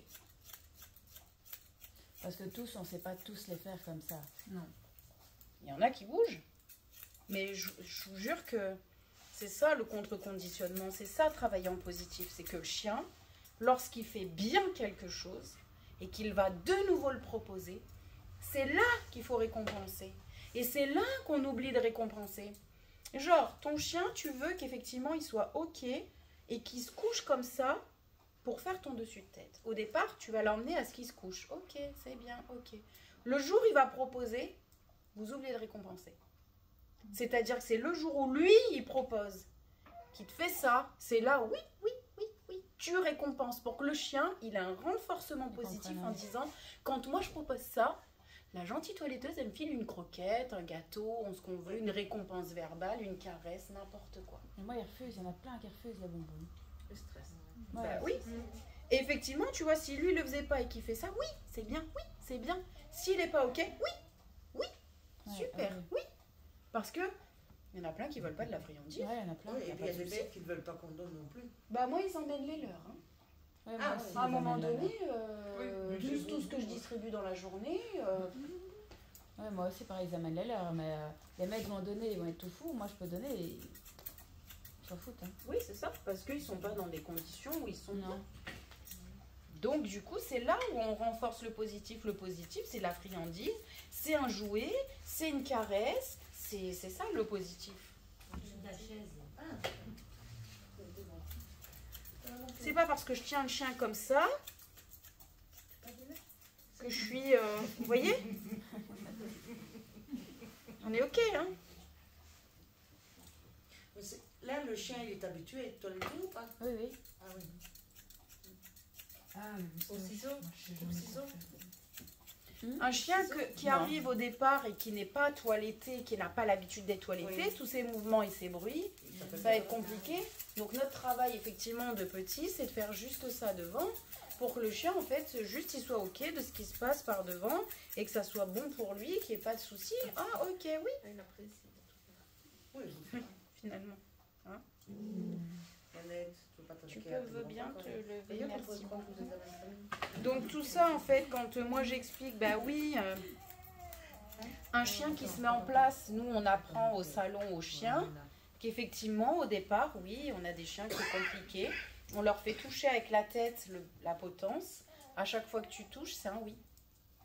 Parce que tous, on sait pas tous les faire comme ça. Non. Il y en a qui bougent. Mais je vous jure que c'est ça le contre-conditionnement, c'est ça travailler en positif. C'est que le chien, lorsqu'il fait bien quelque chose et qu'il va de nouveau le proposer, c'est là qu'il faut récompenser. Et c'est là qu'on oublie de récompenser. Genre, ton chien, tu veux qu'effectivement il soit ok et qu'il se couche comme ça pour faire ton dessus de tête. Au départ, tu vas l'emmener à ce qu'il se couche. Ok, c'est bien, ok. Le jour où il va proposer, vous oubliez de récompenser. C'est-à-dire que c'est le jour où lui, il propose, qui te fait ça, c'est là, oui, oui, oui, oui. Tu récompenses pour que le chien, il a un renforcement positif en disant, quand moi je propose ça, la gentille toiletteuse, elle me file une croquette, un gâteau, ce qu'on veut, une récompense verbale, une caresse, n'importe quoi. Et moi, ils refusent. Il y en a plein qui refusent les bonbons. Le stress. Ouais. Bah oui. Et effectivement, tu vois, si lui le faisait pas et qu'il fait ça, oui, c'est bien, oui, c'est bien. S'il n'est pas ok, oui, oui, Ouais, super, ouais. oui. Parce que il y en a plein qui veulent pas de la friandise. Ouais, il y en a plein. Oui, y et a puis pas il y a de des souci. bêtes qui ne veulent pas qu'on donne non plus. Bah moi, ils emmènent les leurs. Hein. Ouais, Ah, moi aussi, À un ils moment amènent la donné, Oui, plus je- tout ce que je distribue dans la journée, Ouais, moi aussi, pareil, ils amènent les leurs. Mais les mecs vont donner, ils vont être tout fous. Moi, je peux donner et ils s'en foutent. Hein. oui, c'est ça, parce qu'ils sont pas dans des conditions où ils sont Non. bien. Donc du coup, c'est là où on renforce le positif. Le positif, c'est la friandise, c'est un jouet, c'est une caresse, c'est ça le positif. La chaise. C'est pas parce que je tiens le chien comme ça que je suis... vous voyez? On est ok, hein? Mais là, le chien, il est habitué. Toi, le ou pas? Oui, oui. Ah oui. Ah, mais Au ciseau. moi, je sais Au jamais ciseau. quoi faire. Un chien qui Non. arrive au départ et qui n'est pas toiletté, qui n'a pas l'habitude d'être toiletté, Oui. tous ses mouvements et ses bruits, ça va être compliqué. Donc notre travail effectivement de petit, c'est de faire juste ça devant pour que le chien en fait juste il soit ok de ce qui se passe par devant et que ça soit bon pour lui, qu'il n'y ait pas de soucis. Ah ok oui, Il apprécie. Oui, finalement. Annette, tu veux pas Tu t'inquiéter, veux bien te lever, D'ailleurs, on merci pourrait prendre beaucoup. vous examens. Donc tout ça en fait, quand moi j'explique, bah oui, un chien qui se met en place, nous on apprend au salon aux chiens qu'effectivement au départ, oui, on a des chiens qui sont compliqués, on leur fait toucher avec la tête la potence, à chaque fois que tu touches c'est un oui.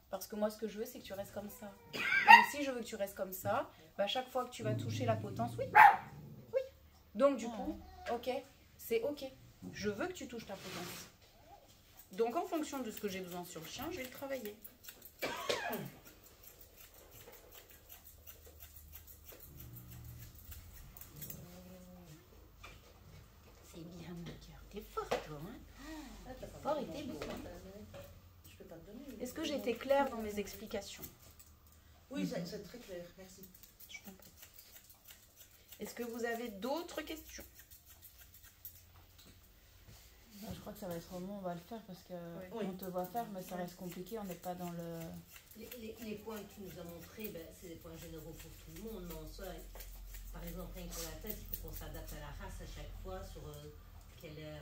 Parce que moi ce que je veux c'est que tu restes comme ça. Donc si je veux que tu restes comme ça, bah, à chaque fois que tu vas toucher la potence, oui, oui. Donc du coup, ok, c'est ok, je veux que tu touches ta potence. Donc en fonction de ce que j'ai besoin sur le chien, je vais le travailler. C'est bien mon cœur. T'es fort toi, hein? T'es fort et t'es beau. Je peux pas te donner. Est-ce que j'ai été claire dans mes explications? Oui, c'est très clair, merci. Je t'en prie. Est-ce que vous avez d'autres questions? Je crois que ça va être au moment où on va le faire parce que Oui. on te voit faire, mais ça reste compliqué, on n'est pas dans le... Les points que tu nous as montrés, ben, c'est des points généraux pour tout le monde, mais en soi, par exemple, rien que pour la tête, il faut qu'on s'adapte à la race à chaque fois sur quelle est...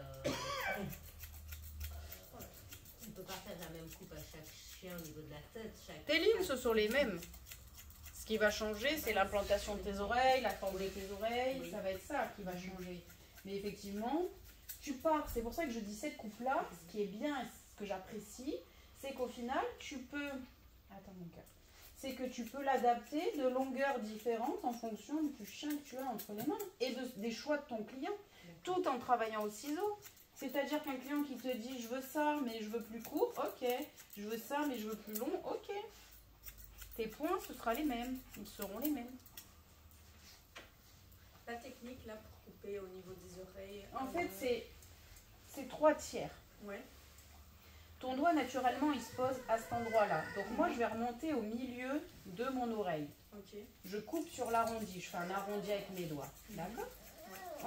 on ne peut pas faire la même coupe à chaque chien au niveau de la tête. Tes lignes, ce sont les mêmes. Ce qui va changer, c'est l'implantation de tes oreilles, la forme de tes oreilles. Oui. Ça va être ça qui va changer. Mais effectivement, tu pars. C'est pour ça que je dis cette coupe-là. Ce qui est bien et ce que j'apprécie, c'est qu'au final, tu peux... Attends, mon cœur. C'est que tu peux l'adapter de longueurs différentes en fonction du chien que tu as entre les mains et des choix de ton client, tout en travaillant au ciseau. C'est-à-dire qu'un client qui te dit « je veux ça, mais je veux plus court », ok. « Je veux ça, mais je veux plus long », ok. Tes points, ce sera les mêmes. Ils seront les mêmes. La technique là pour couper au niveau des oreilles. En fait, c'est 3 tiers. Ouais. Ton doigt, naturellement, il se pose à cet endroit-là. Donc moi, je vais remonter au milieu de mon oreille. Ok. Je coupe sur l'arrondi. Je fais un arrondi avec mes doigts. D'accord?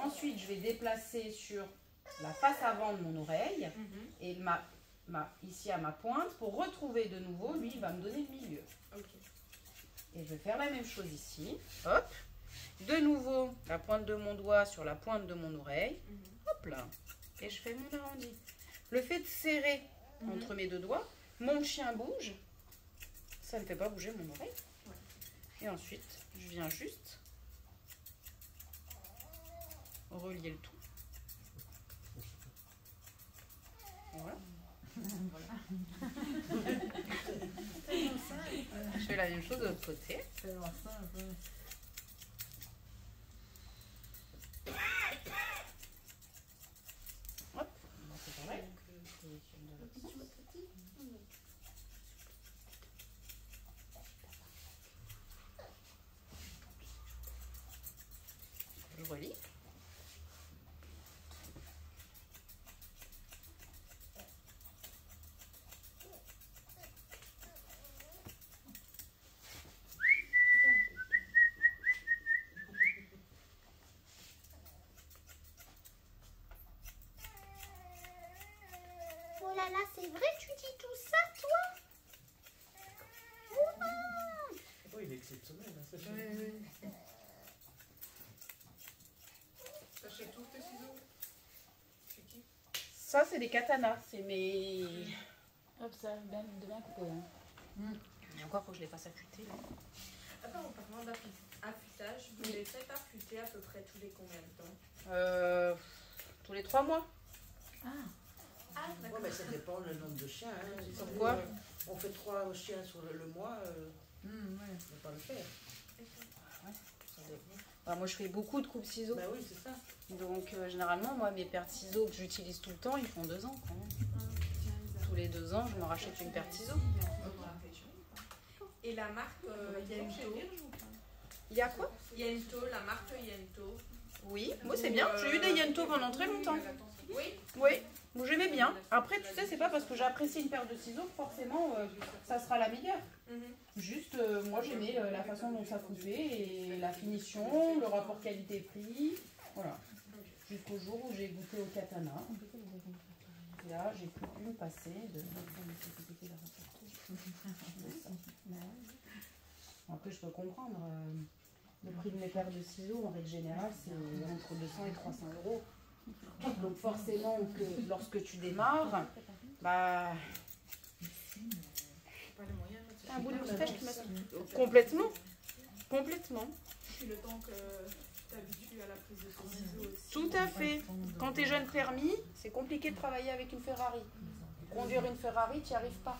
Ensuite, je vais déplacer sur la face avant de mon oreille et ici à ma pointe pour retrouver de nouveau. Lui, il va me donner le milieu. Ok. Et je vais faire la même chose ici. Hop. De nouveau, la pointe de mon doigt sur la pointe de mon oreille. Hop là. Et je fais mon arrondi. Le fait de serrer entre mes deux doigts, mon chien bouge. Ça ne fait pas bouger mon oreille. Et ensuite, je viens juste relier le tout. Voilà. Je fais la même chose de l'autre côté. Tellement simple. Hop, c'est pareil. Je relis. Oh là là, c'est vrai, tu dis tout ça, toi? Ouah. Oui, il est exceptionnel, hein, ce chien. T'achètes tous tes ciseaux? Chez qui? Ça, c'est des katanas. C'est mes... Hop, ça, de bien couper. Hein. Et encore, faut que je les fasse affûter. Là. Attends, en parlant d'affûtage, vous les faites affûter à peu près tous les combien de temps? Tous les 3 mois. Ah, Ouais, d'accord. mais ça dépend le nombre de chiens. Hein. Si Pourquoi on fait 3 chiens sur le mois, Ouais. on ne peut pas le faire. Bah, moi, je fais beaucoup de coupes ciseaux. Ben oui, c'est ça. Donc, généralement, moi, mes paires de ciseaux que j'utilise tout le temps, ils font 2 ans quand même. Tous les 2 ans, je me rachète une paire de ciseaux. Et la marque Yento? Il y a quoi? Yento, la marque Yento. Oui, moi, c'est bien. J'ai eu des Yento pendant très longtemps. Oui. Oui, moi, j'aimais bien. Après, tu sais, c'est pas parce que j'apprécie une paire de ciseaux que forcément ça sera la meilleure. Juste, moi j'aimais la façon dont ça coupait et la finition, le rapport qualité-prix. Voilà. Jusqu'au jour où j'ai goûté au katana. Et là, j'ai pu me passer de ça. Après, je peux comprendre. Le prix de mes paires de ciseaux, en règle générale, c'est entre 200 et 300 euros. Donc forcément, que lorsque tu démarres, bah... Pas un bout de les moustache moyens. qui m'a... Complètement. Complètement. Puis le temps que tu t'habitues à la prise de ton ciseau aussi. Tout à fait. Quand tu es jeune permis, c'est compliqué de travailler avec une Ferrari. Conduire une Ferrari, tu n'y arrives pas.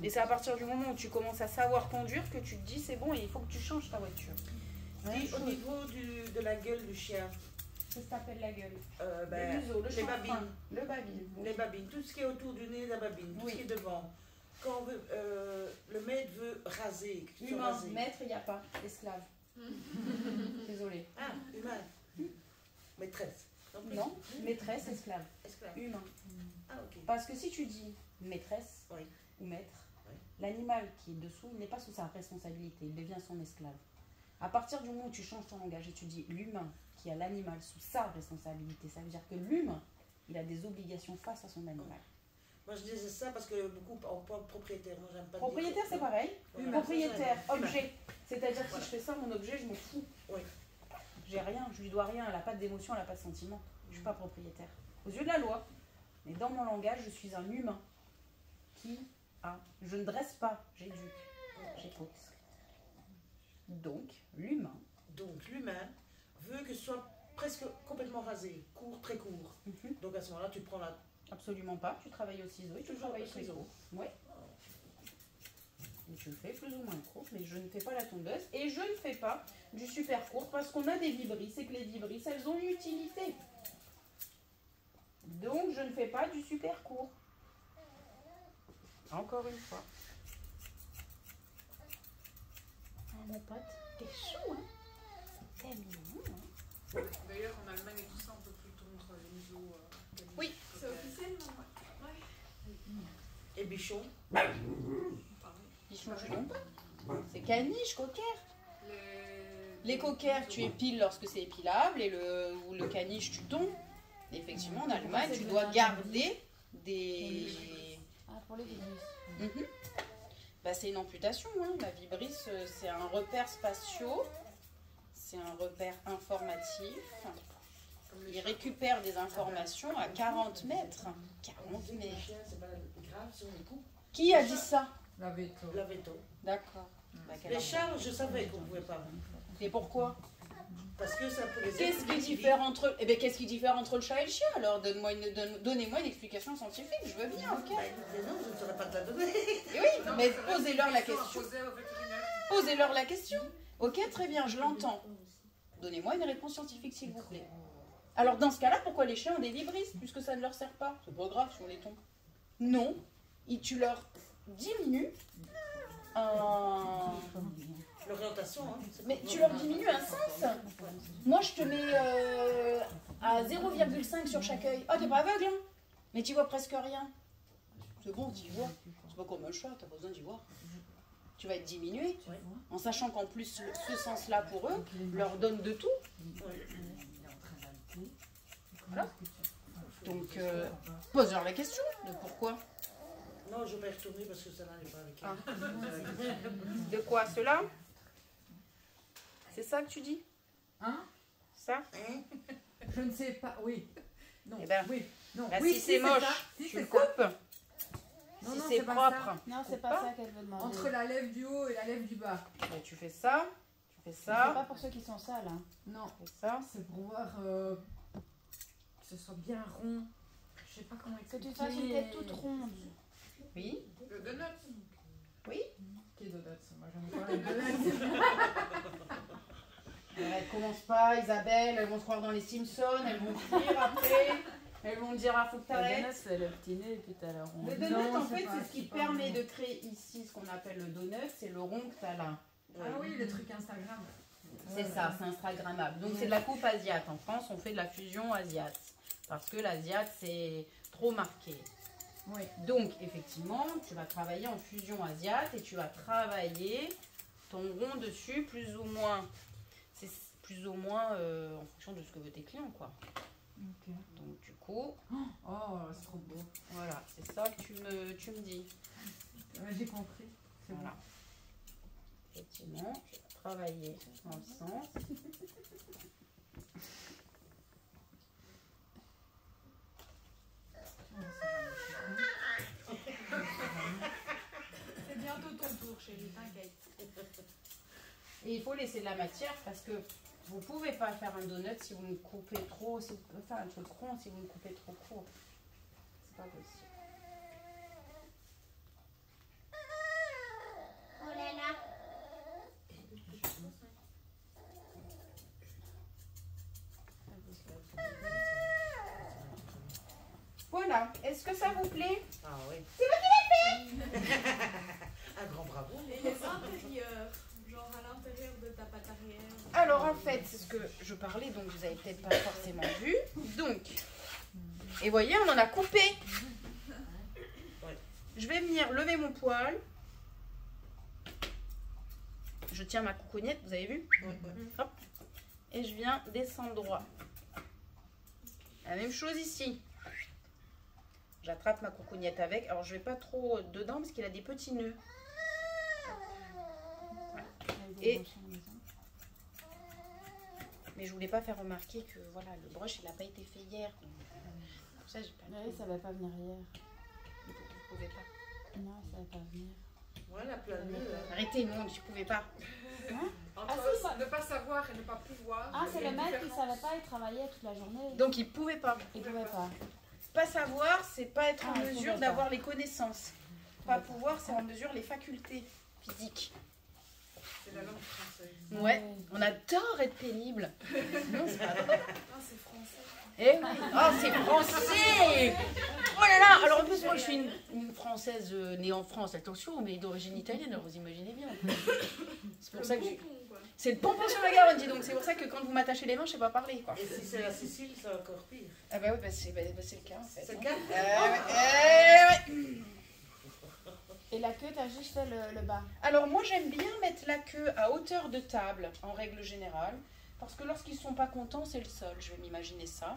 Et c'est à partir du moment où tu commences à savoir conduire que tu te dis c'est bon et il faut que tu changes ta voiture. Dis, au niveau de la gueule du chien, Qu'est-ce que t'appelles la gueule? ben, Le museau, le les chanfrein, babines. le babine. Les babines, tout ce qui est autour du nez, la babine, tout Oui. ce qui est devant. Quand on veut, le maître veut raser, que tu sois Humain, rasé. maître, il n'y a pas. Esclave. Désolée. Ah, humain. Maîtresse. Non, maîtresse, esclave. Esclave. Humain. Ah, ok. Parce que si tu dis maîtresse Oui. ou maître, Oui. l'animal qui est dessous, il n'est pas sous sa responsabilité, il devient son esclave. À partir du moment où tu changes ton langage et tu dis l'humain qui a l'animal sous sa responsabilité, ça veut dire que l'humain, il a des obligations face à son animal. Moi, je disais ça parce que beaucoup en propriétaire. Moi, j'aime pas dire- Propriétaire, c'est pareil. Voilà. Propriétaire, Humain. objet. C'est-à-dire que Voilà. si je fais ça, mon objet, je m'en fous. Oui. J'ai rien, je lui dois rien, elle n'a pas d'émotion, elle n'a pas de sentiment. Je ne suis pas propriétaire. Aux yeux de la loi. Mais dans mon langage, je suis un humain qui a. Je ne dresse pas, j'éduque, j'écoute. Donc, l'humain. Donc, l'humain veut que ce soit presque complètement rasé, court, très court. Donc, à ce moment-là, tu prends la... Absolument pas, tu travailles au ciseau et tu Toujours travailles au au ciseau. ciseau. Oui. Et je le fais plus ou moins court, mais je ne fais pas la tondeuse et je ne fais pas du super court parce qu'on a des vibrisses et que les vibrisses, elles ont une utilité. Donc, je ne fais pas du super court. Encore une fois. Ah, mon pote, t'es chou, hein? T'es mignon, hein? D'ailleurs, en Allemagne et tout ça, on peut plus tondre les museaux. Oui. C'est officiel, non? Ouais. Et bichon. Bichon, je tombe. C'est caniche, cocker. Les cockers, tu épiles lorsque c'est épilable et ou le caniche, tu tombes. Effectivement, en Allemagne, tu dois garder des... Ah, pour les virus. Mhm. Bah, c'est une amputation. Hein. La vibrisse, c'est un repère spatiaux. C'est un repère informatif. Il récupère des informations à 40 mètres. 40 Les mètres. chiens, c'est pas grave si on les coupe. Qui a dit ça? La veto. La veto. D'accord. Bah, quelle Les info. chats, je savais qu'on ne pouvait pas. Et pourquoi? Parce que ça peut les Qu'est-ce qui diffère entre... Eh ben, qu'est-ce qui diffère entre le chat et le chien? Alors, donnez-moi une explication scientifique. Je veux bien, ok. Bah, écoutez, non, je ne saurais pas te la donner. Et oui, mais posez-leur la question. Posé au vétérinaire. Posez-leur la question. Ok, très bien, je l'entends. Donnez-moi une réponse scientifique, s'il vous plaît. Alors, dans ce cas-là, pourquoi les chiens ont des vibrisses, puisque ça ne leur sert pas? C'est pas grave si on les tombe. Non, tu leur diminues un... L'orientation, hein. Mais tu leur diminues un sens. Moi, je te mets à 0,5 sur chaque œil. Oh, t'es pas aveugle, hein? Mais tu vois presque rien. C'est bon, tu y vois. C'est pas comme un chat, t'as pas besoin d'y voir. Tu vas être diminué, en sachant qu'en plus, ce sens-là, pour eux, leur donne de tout. Voilà. Donc, pose-leur la question de pourquoi. Non, je vais retourner parce que ça n'allait pas avec elle. Ah. De quoi? Cela? C'est ça que tu dis? Hein? Ça? Hein? Je ne sais pas, oui. Non, Eh ben, oui. Non, Bah, oui, si c'est moche, ça. Si, tu c'est le ça. coupes. Non, Si non, c'est pas propre, ça. Non, c'est coupe pas ça qu'elle veut demander. Entre la lèvre du haut et la lèvre du bas. bah, tu fais ça, tu fais C'est pas ça, pour ceux qui sont sales, hein. Non, tu fais ça. c'est pour voir que ce soit bien rond. Je sais pas comment Que expliquer. tu fasses une tête toute ronde. Oui. Le donut. Qui est donuts? Moi, j'aime pas les donuts. Elles commencent pas, Isabelle, elles vont se croire dans les Simpsons, elles vont fuir après, elles vont me dire ah faut que La t'arrêtes. donut, c'est le petit nez et puis t'as la ronde. Le donut Non, en c'est fait pas- c'est ce qui c'est pas permet bon. de créer ici ce qu'on appelle le donut, c'est le rond que t'as là. Ah oui, le truc Instagram. C'est ça, c'est instagrammable. Donc c'est de la coupe asiate. En France on fait de la fusion asiate. Parce que l'asiate c'est trop marqué. Oui. Donc, effectivement, tu vas travailler en fusion asiate et tu vas travailler ton rond dessus plus ou moins. C'est plus ou moins en fonction de ce que veulent tes clients, quoi. Ok. Donc, du coup, Oh, c'est trop beau. voilà, c'est ça que tu me dis. Ouais, j'ai compris. C'est Voilà. Effectivement, tu vas travailler dans le sens. C'est bientôt ton tour, chérie, t'inquiète. Et il faut laisser de la matière parce que vous ne pouvez pas faire un donut si vous me coupez trop, si vous pouvez faire un truc rond si vous me coupez trop court. C'est pas possible. Oh là là. Voilà, est-ce que ça vous plaît? Ah oui. Un grand bravo. Et les intérieurs, genre à l'intérieur de ta pâte arrière. Alors en fait, c'est ce que je parlais, donc vous avez peut-être pas forcément vu. Donc, et voyez, on en a coupé. Je vais venir lever mon poil. Je tiens ma coucognette, vous avez vu? Hop. Et je viens descendre droit. La même chose ici. J'attrape ma coucognette avec. Alors je vais pas trop dedans parce qu'il a des petits nœuds. Et mais je voulais pas faire remarquer que voilà, le brush il n'a pas été fait hier. Pour ça, j'ai pas le Oui, temps. ça va pas venir hier. Vous pouvez pas. Non, ça va pas venir. Voilà, plein de nœuds. Arrêtez, non, je pouvais pas. Entre ne pas savoir et ne pas pouvoir. Ah, c'est il y a le une mec qui différence. savait pas, il travaillait toute la journée. Donc il pouvait pas. Il pouvait pas. Pas savoir, c'est pas être en Ah, il mesure pouvait d'avoir les connaissances. Pas pouvoir, c'est en mesure les facultés physiques. C'est la langue française. Ouais, on adore être pénible. Non, c'est pas vrai. Ah, c'est français. Eh oui. Oh, c'est français. Oh là là. Alors en plus, moi, je suis une Française née en France, attention, mais d'origine italienne, alors vous imaginez bien. C'est pour ça que j'ai... Pompon, quoi. C'est le pompon sur la Garonne, dis donc. C'est pour ça que quand vous m'attachez les mains, je sais pas parler, quoi. Et si c'est la Sicile, c'est encore pire. Ah bah oui, c'est le cas, en fait. C'est le hein. cas. Ouais. Et la queue, t'as juste fait le bas. Alors moi j'aime bien mettre la queue à hauteur de table en règle générale parce que lorsqu'ils sont pas contents c'est le sol, je vais m'imaginer ça.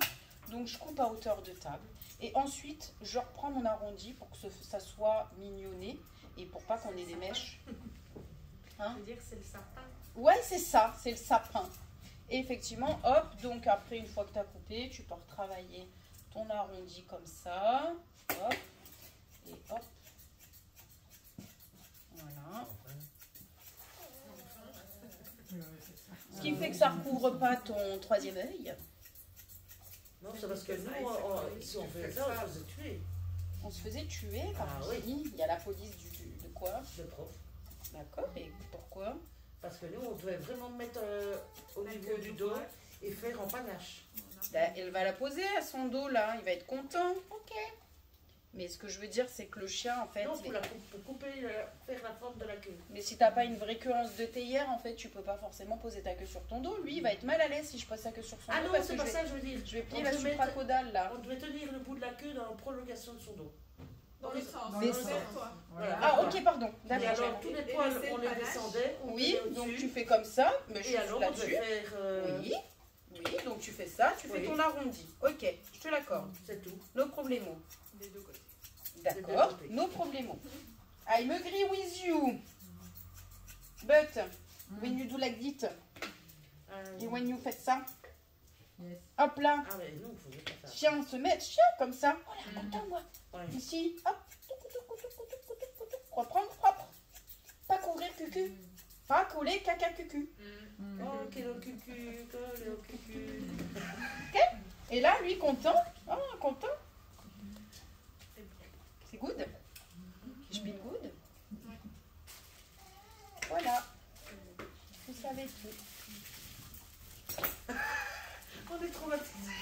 Donc je coupe à hauteur de table et ensuite je reprends mon arrondi pour que ça soit mignonné et pour pas qu'on ait des mèches. Hein? Je veux dire, c'est le sapin. Ouais c'est ça, c'est le sapin. Et effectivement hop, donc après une fois que tu as coupé, tu peux retravailler ton arrondi comme ça. Hop et hop. Voilà. Ce qui fait que ça ne recouvre pas ton troisième œil. Non, c'est parce que nous, si on fait ça, on se faisait tuer. On se faisait tuer par Ah qui? oui. Il y a la police de quoi? Le prof. D'accord, et pourquoi? Parce que nous, on devait vraiment mettre au niveau du dos et faire en panache. Ben, elle va la poser à son dos là, il va être content. Ok. Mais ce que je veux dire, c'est que le chien, en fait... Non, pour couper, faire la forme de la queue. Mais si t'as pas une vraie queue de théière, en fait, tu peux pas forcément poser ta queue sur ton dos. Lui, il va être mal à l'aise si je pose sa queue sur son Ah dos. non, parce c'est que pas je vais, ça que je veux dire. je vais plier On la devait mettre- supracodale là. On devait tenir le bout de la queue dans la prolongation de son dos. Dans le sens. Dans le vers sens. toi. Voilà. Ah, ok, pardon. Et D'accord. alors, tous les Et poils, laisser on le les panache. descendait. On Oui, tenait donc au-dessus. tu fais comme ça, mais je Et suis alors, on là-dessus. devait faire... Oui, oui, donc tu fais ça, tu fais Oui. ton arrondi. Ok, je te l'accorde. C'est tout. No problemo. Des deux côtés. D'accord, côtés. no problemo. I'm agree with you. But, when you do like that, et when you faites ça, Yes. hop là, Ah, mais nous, il faisait pas ça. chien se met, chien comme ça. Voilà, content moi. Ouais. Ici, hop, reprendre propre. Pas couvrir cucu. Pas coller caca cucu. Oh, quel cucu, quel cucu. Et là, lui, content. Ah, content. C'est good. Je bin good. Voilà. Vous savez tout. On est traumatisés.